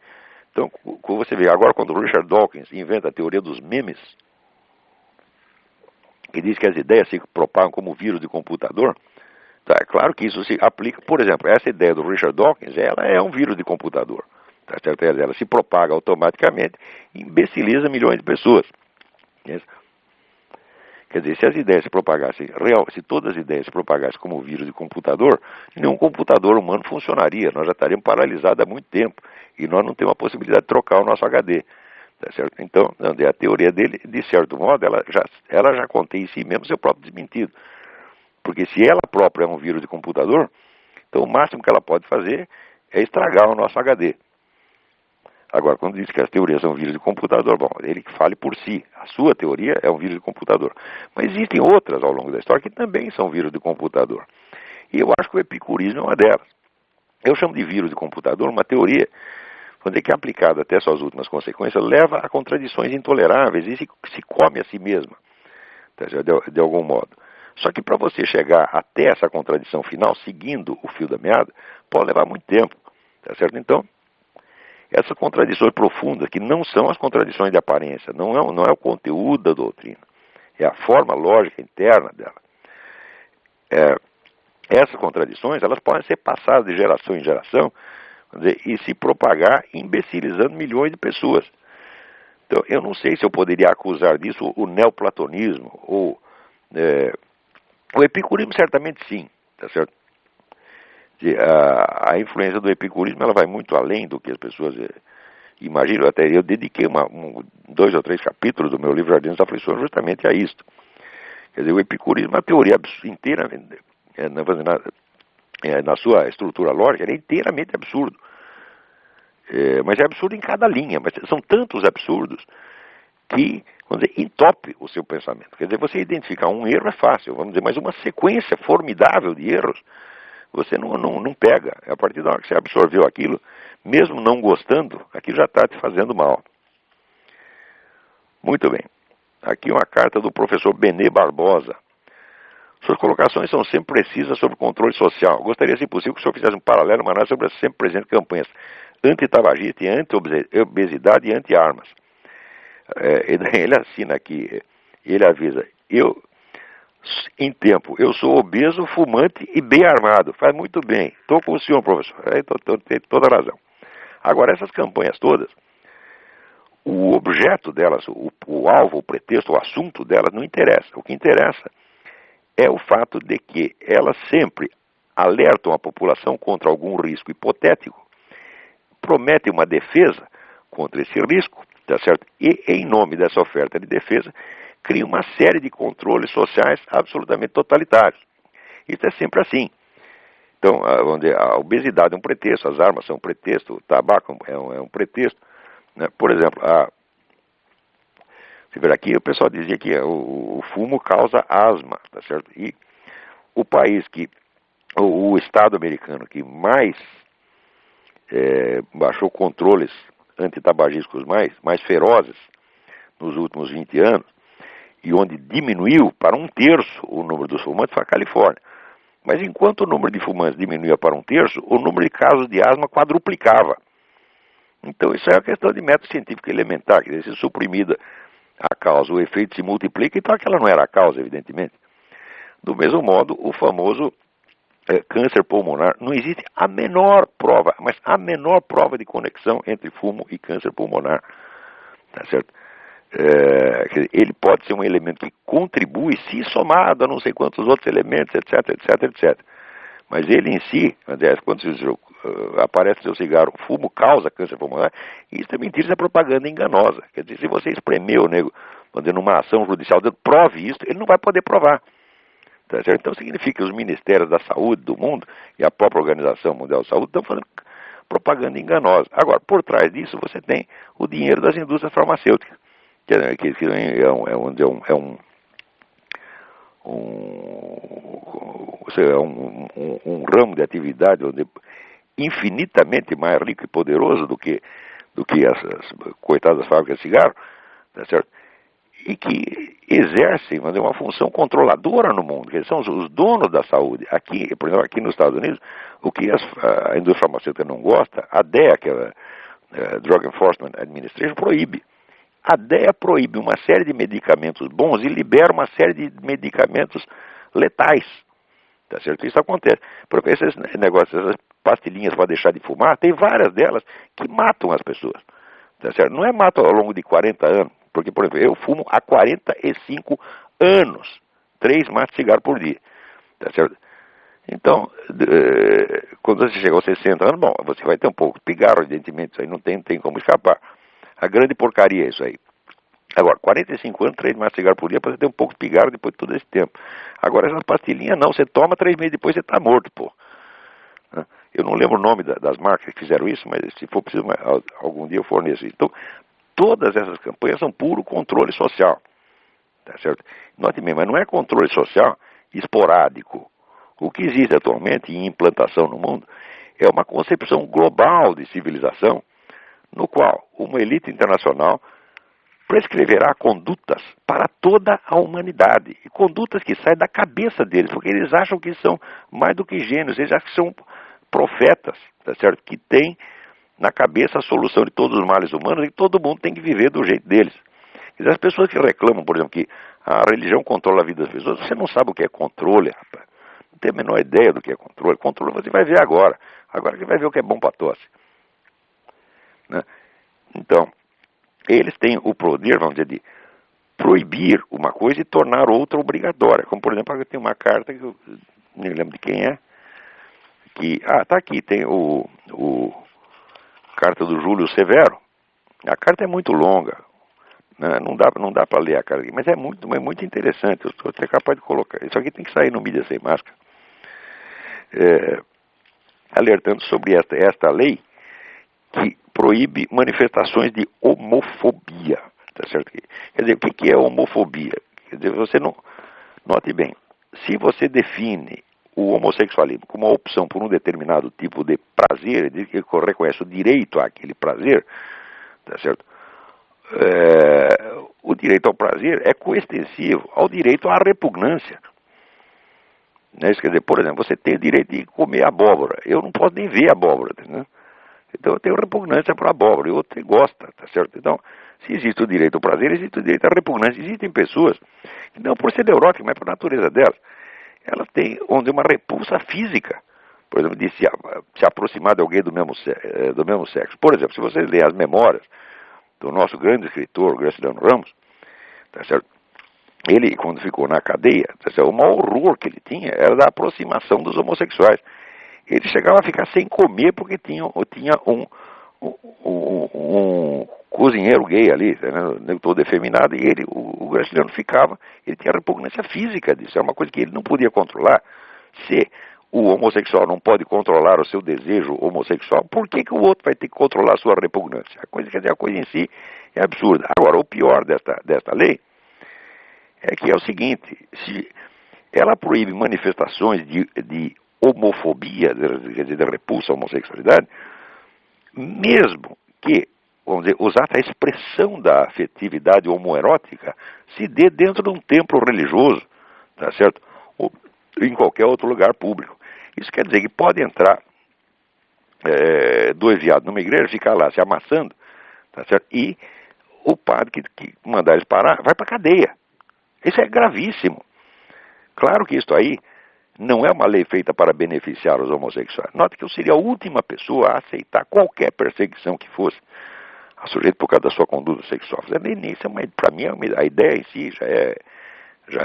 Então, como você vê, agora quando o Richard Dawkins inventa a teoria dos memes, que diz que as ideias se propagam como vírus de computador, tá, é claro que isso se aplica, por exemplo, essa ideia do Richard Dawkins, ela é um vírus de computador, tá certo? Ela se propaga automaticamente e imbeciliza milhões de pessoas. Quer dizer, se as ideias se propagassem, se todas as ideias se propagassem como vírus de computador, nenhum computador humano funcionaria, nós já estaríamos paralisados há muito tempo, e nós não temos a possibilidade de trocar o nosso HD. Tá certo? Então, a teoria dele, de certo modo, ela já contém em si mesmo seu próprio desmentido. Porque se ela própria é um vírus de computador, então o máximo que ela pode fazer é estragar o nosso HD. Agora, quando diz que as teorias são vírus de computador, bom, ele que fale por si. A sua teoria é um vírus de computador. Mas existem outras ao longo da história que também são vírus de computador. E eu acho que o epicurismo é uma delas. Eu chamo de vírus de computador uma teoria, quando é que é aplicada até suas últimas consequências, leva a contradições intoleráveis e se come a si mesma, de algum modo. Só que para você chegar até essa contradição final, seguindo o fio da meada, pode levar muito tempo, tá certo? Então, essas contradições profundas, que não são as contradições de aparência, não é o conteúdo da doutrina, é a forma lógica interna dela. Essas contradições, elas podem ser passadas de geração em geração, e se propagar imbecilizando milhões de pessoas. Então, eu não sei se eu poderia acusar disso o neoplatonismo ou o epicurismo, certamente sim, tá certo? A influência do epicurismo ela vai muito além do que as pessoas imaginam. Até eu dediquei 2 ou 3 capítulos do meu livro Jardim das Aflições justamente a isto. Quer dizer, o epicurismo é uma teoria inteira, na sua estrutura lógica, ele é inteiramente absurdo. Mas é absurdo em cada linha, mas são tantos absurdos que, vamos dizer, entope o seu pensamento. Quer dizer, você identificar um erro é fácil, vamos dizer, mas uma sequência formidável de erros, você não pega. A partir da hora que você absorveu aquilo, mesmo não gostando, aquilo já está te fazendo mal. Muito bem. Aqui uma carta do professor Benê Barbosa. Suas colocações são sempre precisas sobre o controle social. Gostaria, se possível, que o senhor fizesse um paralelo, uma análise sobre as sempre presentes campanhas anti-tabagista, anti-obesidade e anti-armas. Ele assina aqui, ele avisa, em tempo, eu sou obeso, fumante e bem armado. Faz muito bem. Estou com o senhor, professor. Tem toda a razão. Agora, essas campanhas todas, o objeto delas, o alvo, o pretexto, o assunto delas não interessa. O que interessa é o fato de que elas sempre alertam a população contra algum risco hipotético, prometem uma defesa contra esse risco, tá certo? E, em nome dessa oferta de defesa, cria uma série de controles sociais absolutamente totalitários. Isso é sempre assim. Então, a obesidade é um pretexto, as armas são um pretexto, o tabaco é um pretexto. Né? Por exemplo, você vê aqui, o pessoal dizia que o fumo causa asma, tá certo? E o país o Estado americano que mais baixou controles antitabagísticos mais ferozes nos últimos 20 anos, e onde diminuiu para 1/3 o número dos fumantes foi a Califórnia. Mas enquanto o número de fumantes diminuía para 1/3, o número de casos de asma quadruplicava. Então isso é uma questão de método científico elementar, quer dizer, se suprimida a causa, o efeito se multiplica, então aquela não era a causa, evidentemente. Do mesmo modo, o famoso câncer pulmonar, não existe a menor prova, mas a menor prova de conexão entre fumo e câncer pulmonar, tá certo? Ele pode ser um elemento que contribui, se somado a não sei quantos outros elementos, etc, etc, etc. Mas ele em si, quando aparece seu cigarro, o fumo causa câncer pulmonar, isso é mentira, isso é propaganda enganosa. Quer dizer, se você espremer o nego, numa ação judicial, prove isso, ele não vai poder provar. Tá certo? Então significa que os ministérios da saúde do mundo e a própria Organização Mundial de Saúde estão fazendo propaganda enganosa. Agora, por trás disso, você tem o dinheiro das indústrias farmacêuticas, que é um ramo de atividade onde infinitamente mais rico e poderoso do que essas coitadas fábricas de cigarro, tá certo? E que exercem uma função controladora no mundo, que são os donos da saúde. Aqui, por exemplo, aqui nos Estados Unidos, o que a indústria farmacêutica não gosta, a DEA, que é a Drug Enforcement Administration, proíbe. A DEA proíbe uma série de medicamentos bons e libera uma série de medicamentos letais. Tá certo? Isso acontece. Porque esses negócios, essas pastilhinhas para deixar de fumar, tem várias delas que matam as pessoas. Tá certo? Não é matam ao longo de 40 anos. Porque, por exemplo, eu fumo há 45 anos, 3 maços de cigarro por dia, tá certo? Então, quando você chega aos 60 anos, bom, você vai ter um pouco de pigarro, evidentemente, isso aí não tem como escapar. A grande porcaria é isso aí. Agora, 45 anos, 3 maços de cigarro por dia, para você ter um pouco de pigarro depois de todo esse tempo. Agora, essas pastilhinhas não, você toma 3 meses depois, você está morto, pô. Eu não lembro o nome das marcas que fizeram isso, mas se for preciso, algum dia eu forneço isso. Então, todas essas campanhas são puro controle social, tá certo? Note bem, mas não é controle social esporádico. O que existe atualmente em implantação no mundo é uma concepção global de civilização, no qual uma elite internacional prescreverá condutas para toda a humanidade. E condutas que saem da cabeça deles, porque eles acham que são mais do que gênios, eles acham que são profetas, tá certo? Que têm na cabeça a solução de todos os males humanos e que todo mundo tem que viver do jeito deles. Quer dizer, as pessoas que reclamam, por exemplo, que a religião controla a vida das pessoas, você não sabe o que é controle, rapaz. Não tem a menor ideia do que é controle. Controle você vai ver agora. Agora você vai ver o que é bom para tosse. Né? Então, eles têm o poder, vamos dizer, de proibir uma coisa e tornar outra obrigatória. Como, por exemplo, eu tenho uma carta que eu nem lembro de quem é, que, tá aqui, tem o carta do Júlio Severo. A carta é muito longa, né? Não dá para ler a carta aqui, mas é muito interessante. Eu estou até capaz de colocar. Isso aqui tem que sair no Mídia Sem Máscara. Alertando sobre esta lei que proíbe manifestações de homofobia. Tá certo? Quer dizer, o que é homofobia? Quer dizer, você não... Note bem, se você define o homossexualismo como uma opção por um determinado tipo de prazer, ele reconhece o direito àquele prazer, tá certo? O direito ao prazer é coextensivo ao direito à repugnância. Né? Isso quer dizer, por exemplo, você tem o direito de comer abóbora. Eu não posso nem ver abóbora, né? Então eu tenho repugnância para abóbora, e o outro gosta, tá certo? Então, se existe o direito ao prazer, existe o direito à repugnância. Existem pessoas que não por ser neuróticas, mas por natureza delas, elas têm uma repulsa física, por exemplo, de se aproximar de alguém do mesmo sexo. Por exemplo, se vocês lerem as memórias do nosso grande escritor, Graciliano Ramos, tá certo? Ele, quando ficou na cadeia, tá certo? O maior horror que ele tinha era da aproximação dos homossexuais. Ele chegava a ficar sem comer porque tinha um cozinheiro gay ali, né, todo efeminado, e o Graciliano ficava, ele tinha repugnância física disso, é uma coisa que ele não podia controlar. Se o homossexual não pode controlar o seu desejo homossexual, por que o outro vai ter que controlar a sua repugnância? Quer dizer, a coisa em si é absurda. Agora, o pior desta lei é que é o seguinte, se ela proíbe manifestações de homofobia, quer dizer, de repulsa à homossexualidade, mesmo que, vamos dizer, usar a expressão da afetividade homoerótica se dê dentro de um templo religioso, tá certo? Ou em qualquer outro lugar público. Isso quer dizer que pode entrar dois viados numa igreja, ficar lá se amassando, tá certo? E o padre que mandar eles parar vai para cadeia. Isso é gravíssimo. Claro que isso aí não é uma lei feita para beneficiar os homossexuais. Note que eu seria a última pessoa a aceitar qualquer perseguição que fosse a sujeito por causa da sua conduta sexual. Para mim, a ideia em si já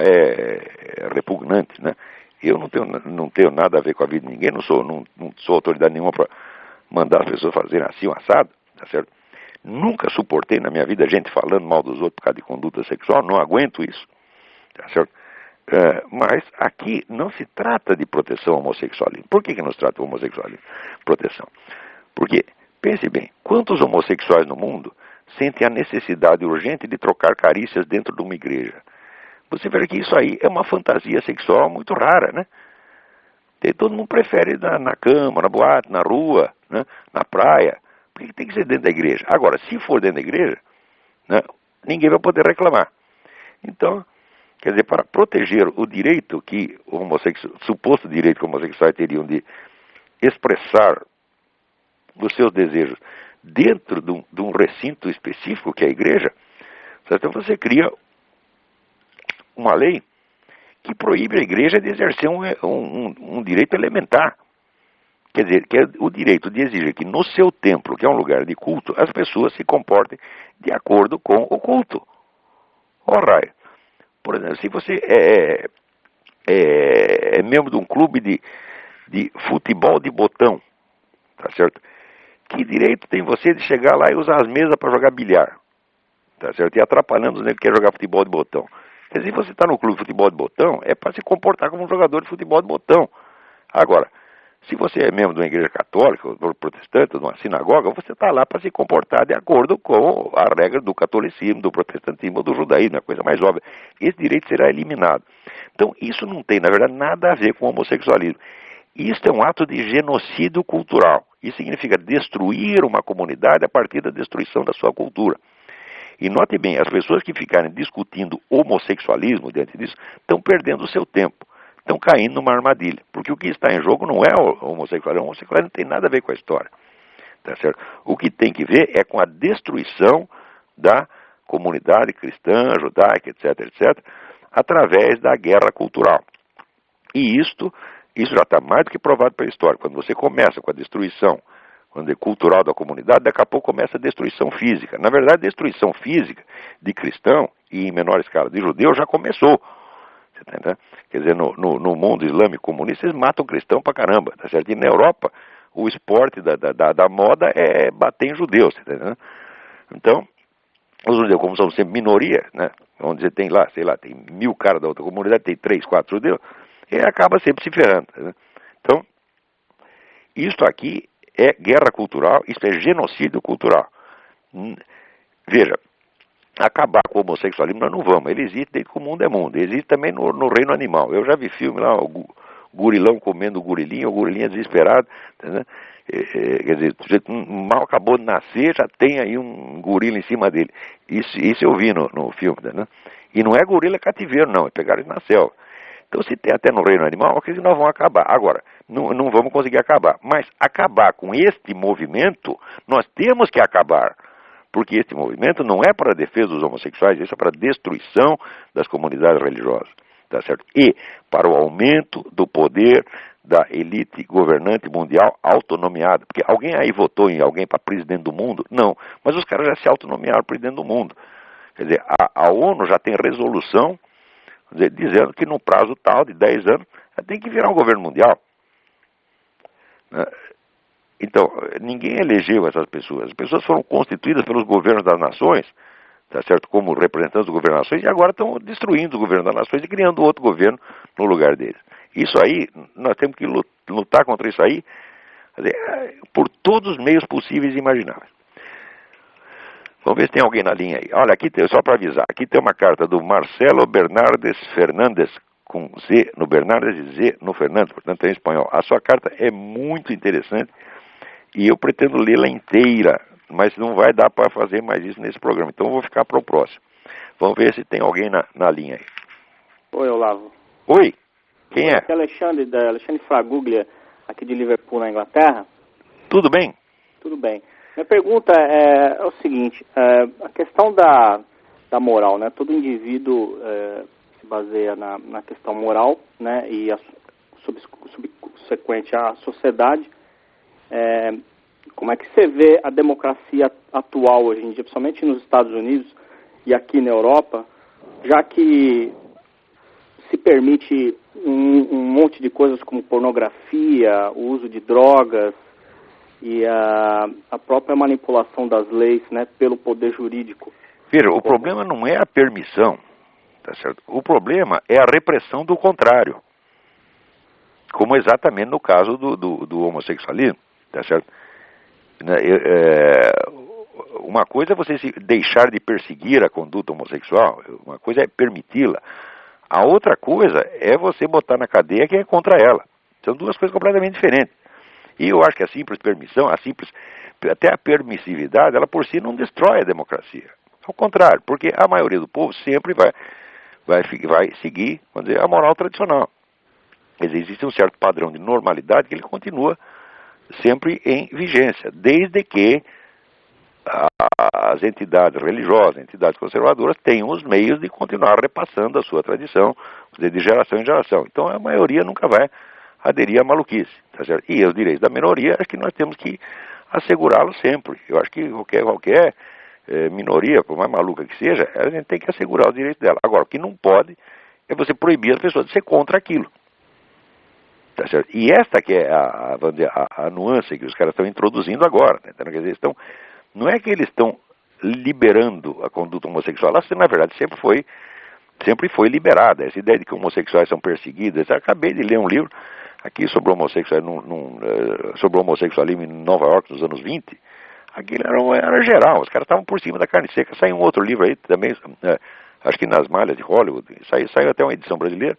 é repugnante, né? Eu não tenho nada a ver com a vida de ninguém, não sou autoridade nenhuma para mandar as pessoas fazerem assim um assado, tá certo? Nunca suportei na minha vida gente falando mal dos outros por causa de conduta sexual, não aguento isso, tá certo? Mas aqui não se trata de proteção ao homossexualismo. Por que não se trata do homossexualismo? Proteção. Porque, pense bem, quantos homossexuais no mundo sentem a necessidade urgente de trocar carícias dentro de uma igreja? Você vê que isso aí é uma fantasia sexual muito rara, né? Todo mundo prefere na cama, na boate, na rua, né? Na praia. Por que tem que ser dentro da igreja? Agora, se for dentro da igreja, né, ninguém vai poder reclamar. Então, quer dizer, para proteger o direito que suposto direito que homossexuais teriam de expressar os seus desejos dentro de um recinto específico, que é a igreja, então você cria uma lei que proíbe a igreja de exercer um direito elementar. Quer dizer, que é o direito de exigir que no seu templo, que é um lugar de culto, as pessoas se comportem de acordo com o culto. Ora, por exemplo, se você é membro de um clube de futebol de botão, tá certo? Que direito tem você de chegar lá e usar as mesas para jogar bilhar, tá certo? E atrapalhando os negros que querem jogar futebol de botão. Quer dizer, se você está no clube de futebol de botão, é para se comportar como um jogador de futebol de botão. Agora, se você é membro de uma igreja católica, ou protestante, ou de uma sinagoga, você está lá para se comportar de acordo com a regra do catolicismo, do protestantismo ou do judaísmo, é a coisa mais óbvia. Esse direito será eliminado. Então, isso não tem, na verdade, nada a ver com o homossexualismo. Isso é um ato de genocídio cultural. Isso significa destruir uma comunidade a partir da destruição da sua cultura. E note bem, as pessoas que ficarem discutindo homossexualismo diante disso estão perdendo o seu tempo. Estão caindo numa armadilha. Porque o que está em jogo não é o homossexualismo. O homossexualismo não tem nada a ver com a história. Tá certo? O que tem que ver é com a destruição da comunidade cristã, judaica, etc., etc., através da guerra cultural. E isso já está mais do que provado pela história. Quando você começa com a destruição cultural da comunidade, daqui a pouco começa a destruição física. Na verdade, a destruição física de cristão, e em menor escala de judeu, já começou. Você tá entendendo? Quer dizer, no mundo islâmico comunista, eles matam cristão pra caramba. Tá certo? E na Europa, o esporte da moda é bater em judeus. Tá entendendo? Então, os judeus, como são sempre minoria, né? Onde você tem lá, sei lá, tem 1000 caras da outra comunidade, tem 3, 4 judeus, ele acaba sempre se ferrando. Né? Então, isto aqui é guerra cultural, isso é genocídio cultural. Veja, acabar com o homossexualismo nós não vamos, ele existe desde que o mundo é mundo, ele existe também no reino animal. Eu já vi filme lá, o gurilão comendo o gorilinha desesperado, né? Quer dizer, o sujeito mal acabou de nascer, já tem aí um gorila em cima dele. Isso eu vi no filme, né? E não é gorila cativeiro, não, é pegar ele na selva. Então, se tem até no reino animal, é que nós vamos acabar. Agora, não vamos conseguir acabar. Mas acabar com este movimento, nós temos que acabar. Porque este movimento não é para a defesa dos homossexuais, isso é para a destruição das comunidades religiosas. Tá certo? E para o aumento do poder da elite governante mundial autonomiada. Porque alguém aí votou em alguém para presidente do mundo? Não. Mas os caras já se autonomearam presidente do mundo. Quer dizer, a ONU já tem resolução dizendo que no prazo tal de 10 anos tem que virar um governo mundial. Então, ninguém elegeu essas pessoas. As pessoas foram constituídas pelos governos das nações, tá certo, como representantes dos governos das nações, e agora estão destruindo o governo das nações e criando outro governo no lugar deles. Isso aí, nós temos que lutar contra isso aí, por todos os meios possíveis e imagináveis. Vamos ver se tem alguém na linha aí. Olha, aqui tem, só para avisar, aqui tem uma carta do Marcelo Bernardes Fernandes, com Z no Bernardes e Z no Fernandes, portanto é em espanhol. A sua carta é muito interessante e eu pretendo lê-la inteira, mas não vai dar para fazer mais isso nesse programa, então eu vou ficar para o próximo. Vamos ver se tem alguém na linha aí. Oi, Olavo. Oi, quem é? Aqui é Alexandre Fraguglia, aqui de Liverpool, na Inglaterra. Tudo bem? Tudo bem. Minha pergunta é o seguinte, a questão da moral, né? Todo indivíduo se baseia na questão moral, né? E subsequente à sociedade. Como é que você vê a democracia atual hoje em dia, principalmente nos Estados Unidos e aqui na Europa, já que se permite um monte de coisas como pornografia, o uso de drogas, e a própria manipulação das leis, né, pelo poder jurídico. Veja, o problema não é a permissão, tá certo? O problema é a repressão do contrário, como exatamente no caso do homossexualismo, tá certo? Uma coisa é você deixar de perseguir a conduta homossexual, uma coisa é permiti-la. A outra coisa é você botar na cadeia quem é contra ela. São duas coisas completamente diferentes. E eu acho que a simples permissão, até a permissividade, ela por si não destrói a democracia. Ao contrário, porque a maioria do povo sempre vai seguir, vamos dizer, a moral tradicional. Quer dizer, existe um certo padrão de normalidade que ele continua sempre em vigência, desde que as entidades religiosas, entidades conservadoras, tenham os meios de continuar repassando a sua tradição de geração em geração. Então a maioria nunca vai aderir à maluquice, tá certo? E os direitos da minoria, acho que nós temos que assegurá-los sempre. Eu acho que qualquer minoria, por mais maluca que seja, a gente tem que assegurar o direito dela. Agora, o que não pode é você proibir as pessoas de ser contra aquilo. Tá certo? E esta que é a nuance que os caras estão introduzindo agora. Né? Então, quer dizer, não é que eles estão liberando a conduta homossexual, ela, na verdade, sempre foi liberada. Essa ideia de que homossexuais são perseguidos. Eu acabei de ler um livro aqui sobre sobre o homossexualismo em Nova York nos anos 20. Aquilo era geral, os caras estavam por cima da carne seca. Saiu um outro livro aí também, acho que Nas Malhas de Hollywood, saiu até uma edição brasileira,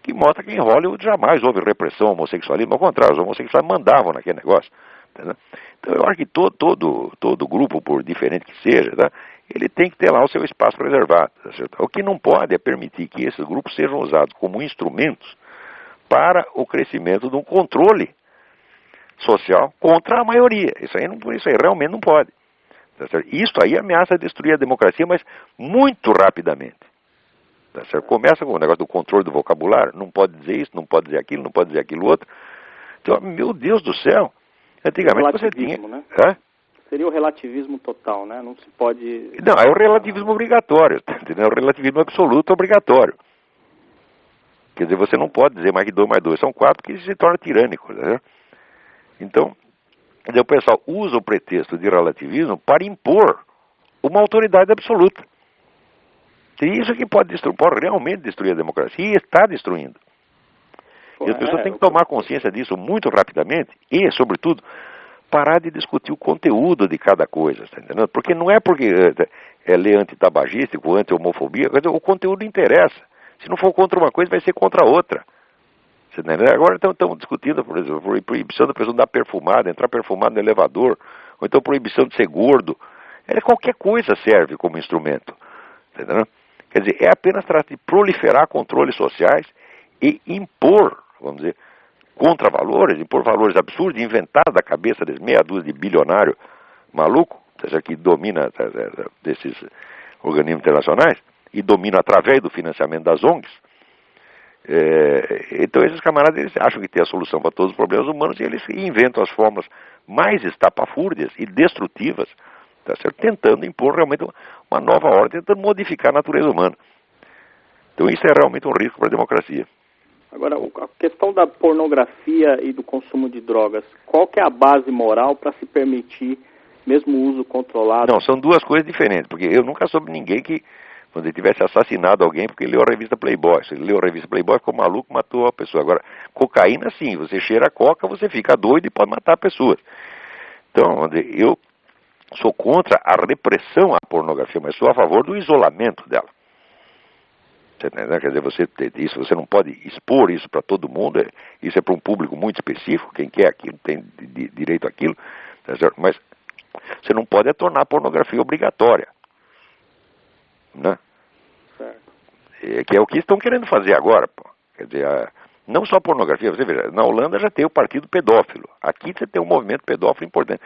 que mostra que em Hollywood jamais houve repressão ao homossexualismo, ao contrário, os homossexuais mandavam naquele negócio. Entendeu? Então eu acho que todo grupo, por diferente que seja, tá, ele tem que ter lá o seu espaço reservado. Tá certo? O que não pode é permitir que esses grupos sejam usados como instrumentos para o crescimento de um controle social contra a maioria. Isso aí realmente não pode. Tá certo? Isso aí ameaça destruir a democracia, mas muito rapidamente. Tá certo? Começa com o negócio do controle do vocabulário, não pode dizer isso, não pode dizer aquilo, não pode dizer aquilo outro. Então, meu Deus do céu, antigamente você tinha... Né? Seria o relativismo total, né? Não se pode... Não, é o relativismo obrigatório, tá entendendo? É o relativismo absoluto obrigatório. Quer dizer, você não pode dizer mais que 2 mais 2 são 4, porque isso se torna tirânico, né? Então, o pessoal usa o pretexto de relativismo para impor uma autoridade absoluta. E isso que pode realmente destruir a democracia, e está destruindo. E as pessoas têm que tomar consciência disso muito rapidamente e, sobretudo, parar de discutir o conteúdo de cada coisa, tá entendendo? Porque não é porque é lei antitabagístico, anti-homofobia, o conteúdo interessa. Se não for contra uma coisa, vai ser contra outra. Você tá entendendo? Agora estamos discutindo, por exemplo, proibição da pessoa andar perfumada, entrar perfumado no elevador, ou então proibição de ser gordo. Qualquer coisa serve como instrumento. Tá entendendo? Quer dizer, é apenas tratar de proliferar controles sociais e impor, vamos dizer, contravalores, impor valores absurdos, inventar da cabeça desse meia dúzia de bilionário maluco, que domina desses organismos internacionais, e domina através do financiamento das ONGs. Então esses camaradas eles acham que tem a solução para todos os problemas humanos e eles inventam as formas mais estapafúrdias e destrutivas, tá certo? Tentando impor realmente uma nova ordem, tentando modificar a natureza humana. Então isso é realmente um risco para a democracia. Agora, a questão da pornografia e do consumo de drogas, qual que é a base moral para se permitir mesmo o uso controlado? Não, são duas coisas diferentes, porque eu nunca soube ninguém que, quando ele tivesse assassinado alguém porque ele leu a revista Playboy. Se ele leu a revista Playboy, ficou maluco, matou a pessoa. Agora, cocaína sim, você cheira a coca, você fica doido e pode matar pessoas. Então, eu sou contra a repressão à pornografia, mas sou a favor do isolamento dela. Quer dizer, você não pode expor isso para todo mundo, isso é para um público muito específico, quem quer aquilo tem direito àquilo, mas você não pode tornar a pornografia obrigatória. Né? Certo. Que é o que estão querendo fazer agora. Pô. Quer dizer, não só a pornografia, você veja, na Holanda já tem o partido pedófilo, aqui você tem um movimento pedófilo importante.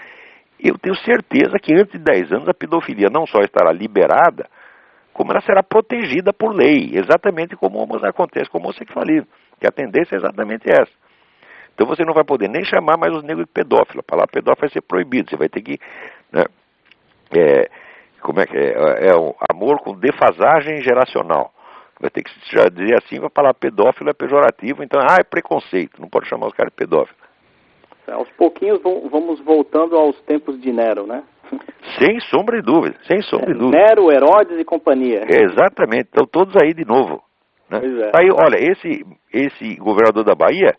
Eu tenho certeza que antes de 10 anos a pedofilia não só estará liberada, como ela será protegida por lei, exatamente como acontece com o homossexualismo, que a tendência é exatamente essa. Então você não vai poder nem chamar mais os negros de pedófilo, a palavra pedófilo vai ser proibido, você vai ter que... Né, é o amor com defasagem geracional. Vai ter que já dizer assim, a palavra pedófilo é pejorativo, então, é preconceito, não pode chamar os caras de pedófilo. Aos pouquinhos vamos voltando aos tempos de Nero, né? Sem sombra de dúvida, sem sombra de dúvida. Nero, Herodes e companhia. Exatamente, estão todos aí de novo. Né? Pois é. Aí, olha, esse governador da Bahia,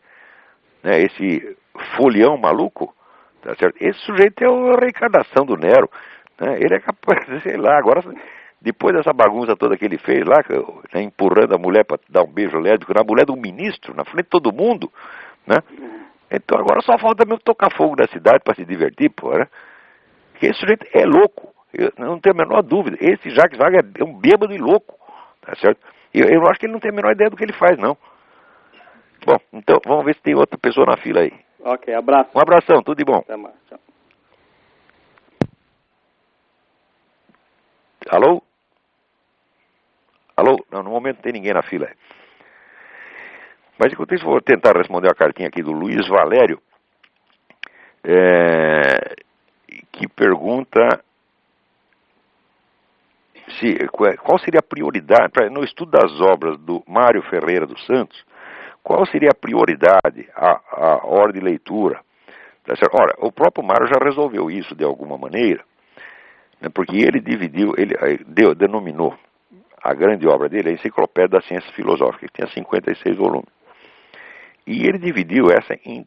né, esse folião maluco, tá certo? Esse sujeito é a reencarnação do Nero. Né? Ele é capaz, sei lá, agora, depois dessa bagunça toda que ele fez lá, né, empurrando a mulher para dar um beijo lésbico na mulher do ministro, na frente de todo mundo, né? Então agora só falta mesmo tocar fogo na cidade para se divertir, pô, né? Porque esse sujeito é louco, eu não tenho a menor dúvida. Esse Jacques Wagner é um bêbado e louco, tá certo? Eu acho que ele não tem a menor ideia do que ele faz, não. Bom, então vamos ver se tem outra pessoa na fila aí. Ok, abraço. Um abração, tudo de bom. Até mais, tchau. Alô? Alô? Não, no momento não tem ninguém na fila. Mas enquanto isso, vou tentar responder a cartinha aqui do Luiz Valério, que pergunta qual seria a prioridade, no estudo das obras do Mário Ferreira dos Santos, qual seria a prioridade, a ordem de leitura? Tá certo? Ora, o próprio Mário já resolveu isso de alguma maneira, né, porque ele dividiu, denominou a grande obra dele, a Enciclopédia das Ciências Filosóficas, que tinha 56 volumes. E ele dividiu essa em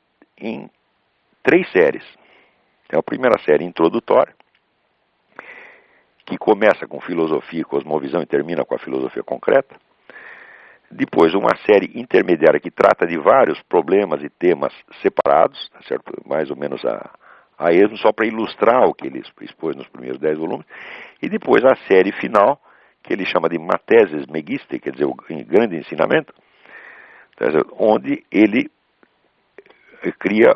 3 séries. Então, a primeira série introdutória, que começa com filosofia e cosmovisão e termina com a filosofia concreta. Depois, uma série intermediária que trata de vários problemas e temas separados, tá certo? Mais ou menos a esmo, só para ilustrar o que ele expôs nos primeiros 10 volumes. E depois a série final, que ele chama de Mateses Megiste, quer dizer, o grande ensinamento, tá certo? Onde ele cria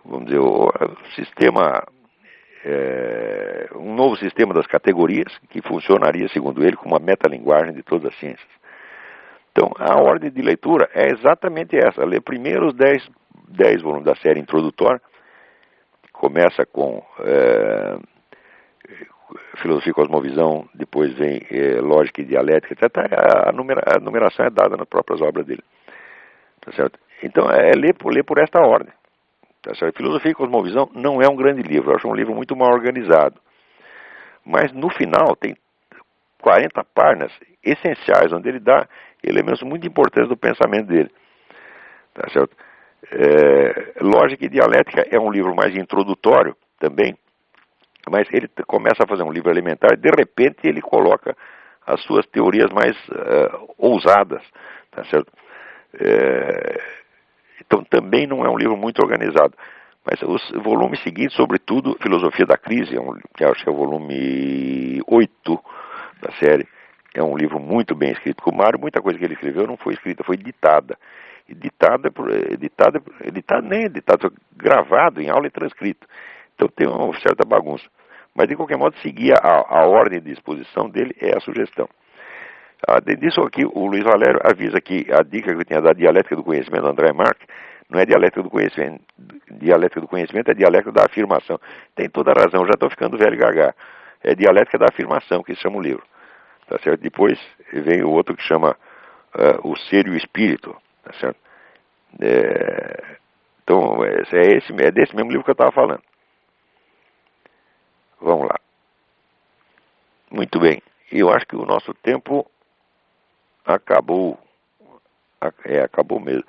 vamos dizer, o sistema, um novo sistema das categorias, que funcionaria, segundo ele, como uma metalinguagem de todas as ciências. Então, a ordem de leitura é exatamente essa: ler primeiro os 10 volumes da série introdutória, que começa com filosofia e cosmovisão, depois vem lógica e dialética, etc. A numeração é dada nas próprias obras dele. Tá certo? Então, ler por esta ordem. Tá certo? Filosofia e Cosmovisão não é um grande livro, eu acho um livro muito mal organizado. Mas no final tem 40 páginas essenciais, onde ele dá elementos muito importantes do pensamento dele. Tá certo? Lógica e Dialética é um livro mais introdutório também, mas ele começa a fazer um livro elementar e de repente ele coloca as suas teorias mais ousadas. Tá certo? Então também não é um livro muito organizado. Mas os volumes seguintes, sobretudo Filosofia da Crise, que acho que é o volume 8 da série, é um livro muito bem escrito. Com o Mário, muita coisa que ele escreveu não foi escrita, foi ditada. E gravado em aula e transcrito. Então tem uma certa bagunça. Mas de qualquer modo, seguir a ordem de exposição dele é a sugestão. Disso aqui, o Luiz Valério avisa que a dica que eu tinha dado, dialética do conhecimento do André Marx, não é dialética do conhecimento. Dialética do conhecimento é dialética da afirmação. Tem toda a razão, já estou ficando velho gaga. É dialética da afirmação que se chama o livro. Tá certo? Depois vem o outro que chama O Ser e o Espírito. Tá certo? Então, é desse mesmo livro que eu estava falando. Vamos lá. Muito bem. Eu acho que o nosso tempo acabou. Acabou mesmo.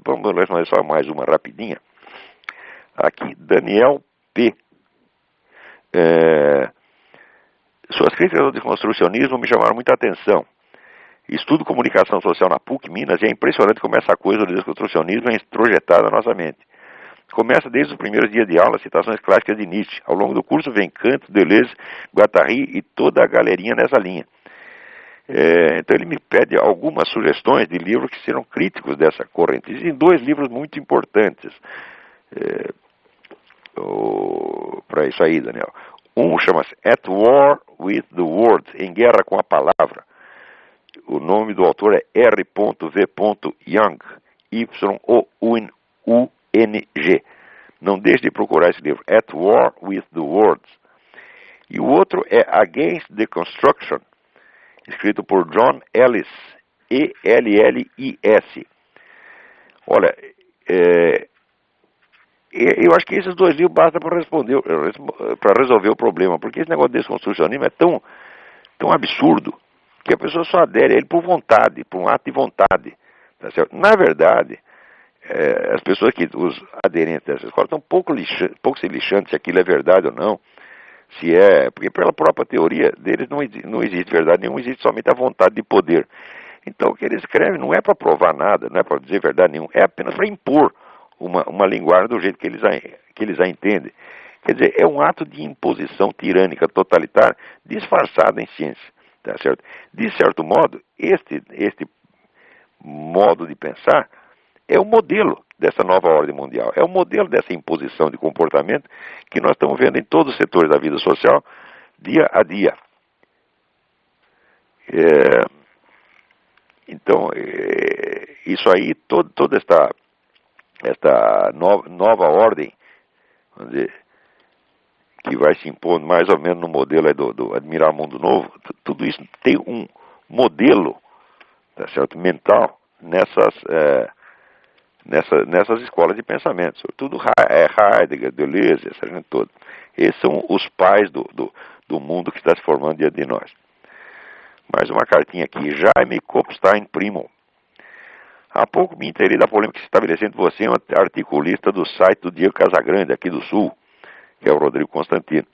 Vamos ler só mais uma rapidinha. Aqui, Daniel P. Suas críticas ao desconstrucionismo me chamaram muita atenção. Estudo comunicação social na PUC Minas e é impressionante como essa coisa do desconstrucionismo é introjetada na nossa mente. Começa desde os primeiros dias de aula, citações clássicas de Nietzsche. Ao longo do curso vem Kant, Deleuze, Guattari e toda a galerinha nessa linha. Então ele me pede algumas sugestões de livros que serão críticos dessa corrente. Existem 2 livros muito importantes para isso aí, Daniel. Um chama-se At War with the Words, Em Guerra com a Palavra. O nome do autor é R.V. Young, Y-O-U-N-G. Não deixe de procurar esse livro, At War with the Words. E o outro é Against Deconstruction, escrito por John Ellis, E-L-L-I-S. Olha, eu acho que esses 2 livros bastam para resolver o problema, porque esse negócio de desconstrucionismo é tão absurdo que a pessoa só adere a ele por vontade, por um ato de vontade. Tá certo? Na verdade, as pessoas os aderentes dessa escola estão pouco se lixando se aquilo é verdade ou não. Porque pela própria teoria deles não existe verdade nenhuma, existe somente a vontade de poder. Então o que eles escrevem não é para provar nada, não é para dizer verdade nenhuma, é apenas para impor uma linguagem do jeito que eles a entendem. Quer dizer, é um ato de imposição tirânica, totalitária, disfarçada em ciência. Tá certo? De certo modo, este modo de pensar é o modelo dessa nova ordem mundial, é o modelo dessa imposição de comportamento que nós estamos vendo em todos os setores da vida social, dia a dia. Então, isso aí, toda esta nova ordem, vamos dizer, que vai se impondo mais ou menos no modelo aí do Admirar o Mundo Novo, tudo isso tem um modelo, tá certo, mental nessas escolas de pensamento, sobretudo Heidegger, Deleuze, essa gente toda. Esses são os pais do mundo que está se formando diante de nós. Mais uma cartinha aqui. Jaime Kopstein Primo. Há pouco me inteirei da polêmica que se estabeleceu entre você e um articulista do site do Diego Casagrande, aqui do Sul, que é o Rodrigo Constantino.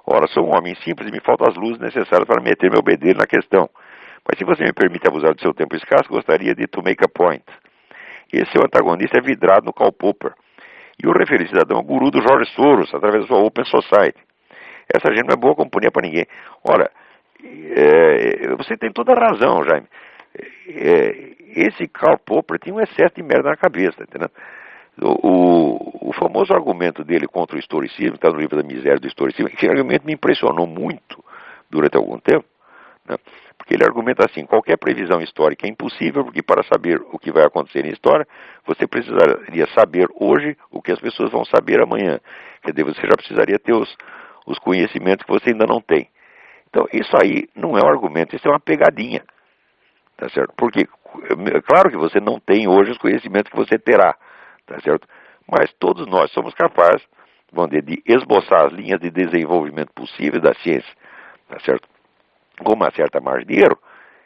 Ora, sou um homem simples e me faltam as luzes necessárias para meter meu bedelho na questão. Mas se você me permite abusar do seu tempo escasso, gostaria de to make a point. Esse seu antagonista é vidrado no Karl Popper. E o referido cidadão é o guru do George Soros, através da sua Open Society. Essa gente não é boa companhia para ninguém. Ora, você tem toda a razão, Jaime. Esse Karl Popper tinha um excesso de merda na cabeça, entendeu? O famoso argumento dele contra o historicismo, que está no livro da miséria do historicismo, esse argumento me impressionou muito durante algum tempo, né? Porque ele argumenta assim: qualquer previsão histórica é impossível, porque para saber o que vai acontecer na história, você precisaria saber hoje o que as pessoas vão saber amanhã. Quer dizer, você já precisaria ter os conhecimentos que você ainda não tem. Então, isso aí não é um argumento, isso é uma pegadinha, tá certo? Porque, claro que você não tem hoje os conhecimentos que você terá, tá certo? Mas todos nós somos capazes, vamos dizer, de esboçar as linhas de desenvolvimento possíveis da ciência, tá certo? Com uma certa margem de erro,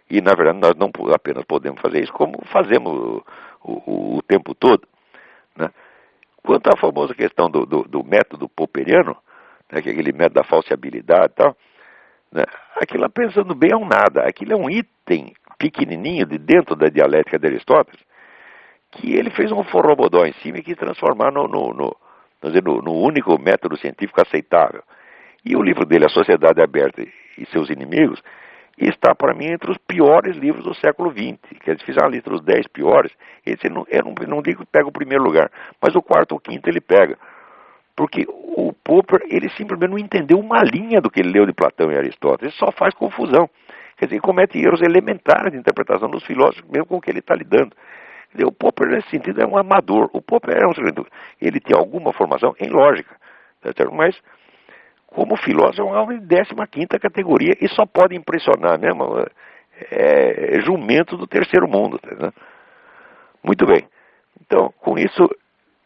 e na verdade nós não apenas podemos fazer isso, como fazemos o tempo todo, né? Quanto à famosa questão do método popperiano, né, que é aquele método da falseabilidade e tal, né, aquilo, pensando bem, é um nada. Aquilo é um item pequenininho de dentro da dialética de Aristóteles, que ele fez um forrobodó em cima e quis transformar no único método científico aceitável. E o livro dele, A Sociedade Aberta e Seus Inimigos, está, para mim, entre os piores livros do século XX. Que eles fizeram a lista dos 10 piores. Esse eu não digo que pega o primeiro lugar, mas o quarto ou quinto ele pega. Porque o Popper, ele simplesmente não entendeu uma linha do que ele leu de Platão e Aristóteles. Ele só faz confusão. Quer dizer, comete erros elementares de interpretação dos filósofos, mesmo com o que ele está lidando. Quer dizer, o Popper, nesse sentido, é um amador. O Popper é um sujeito, ele tem alguma formação em lógica, tá certo? Mas, como filósofo, é um homem de 15ª categoria e só pode impressionar mesmo jumento do terceiro mundo. Tá, muito bem. Então, com isso,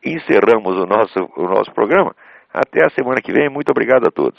encerramos o nosso programa. Até a semana que vem. Muito obrigado a todos.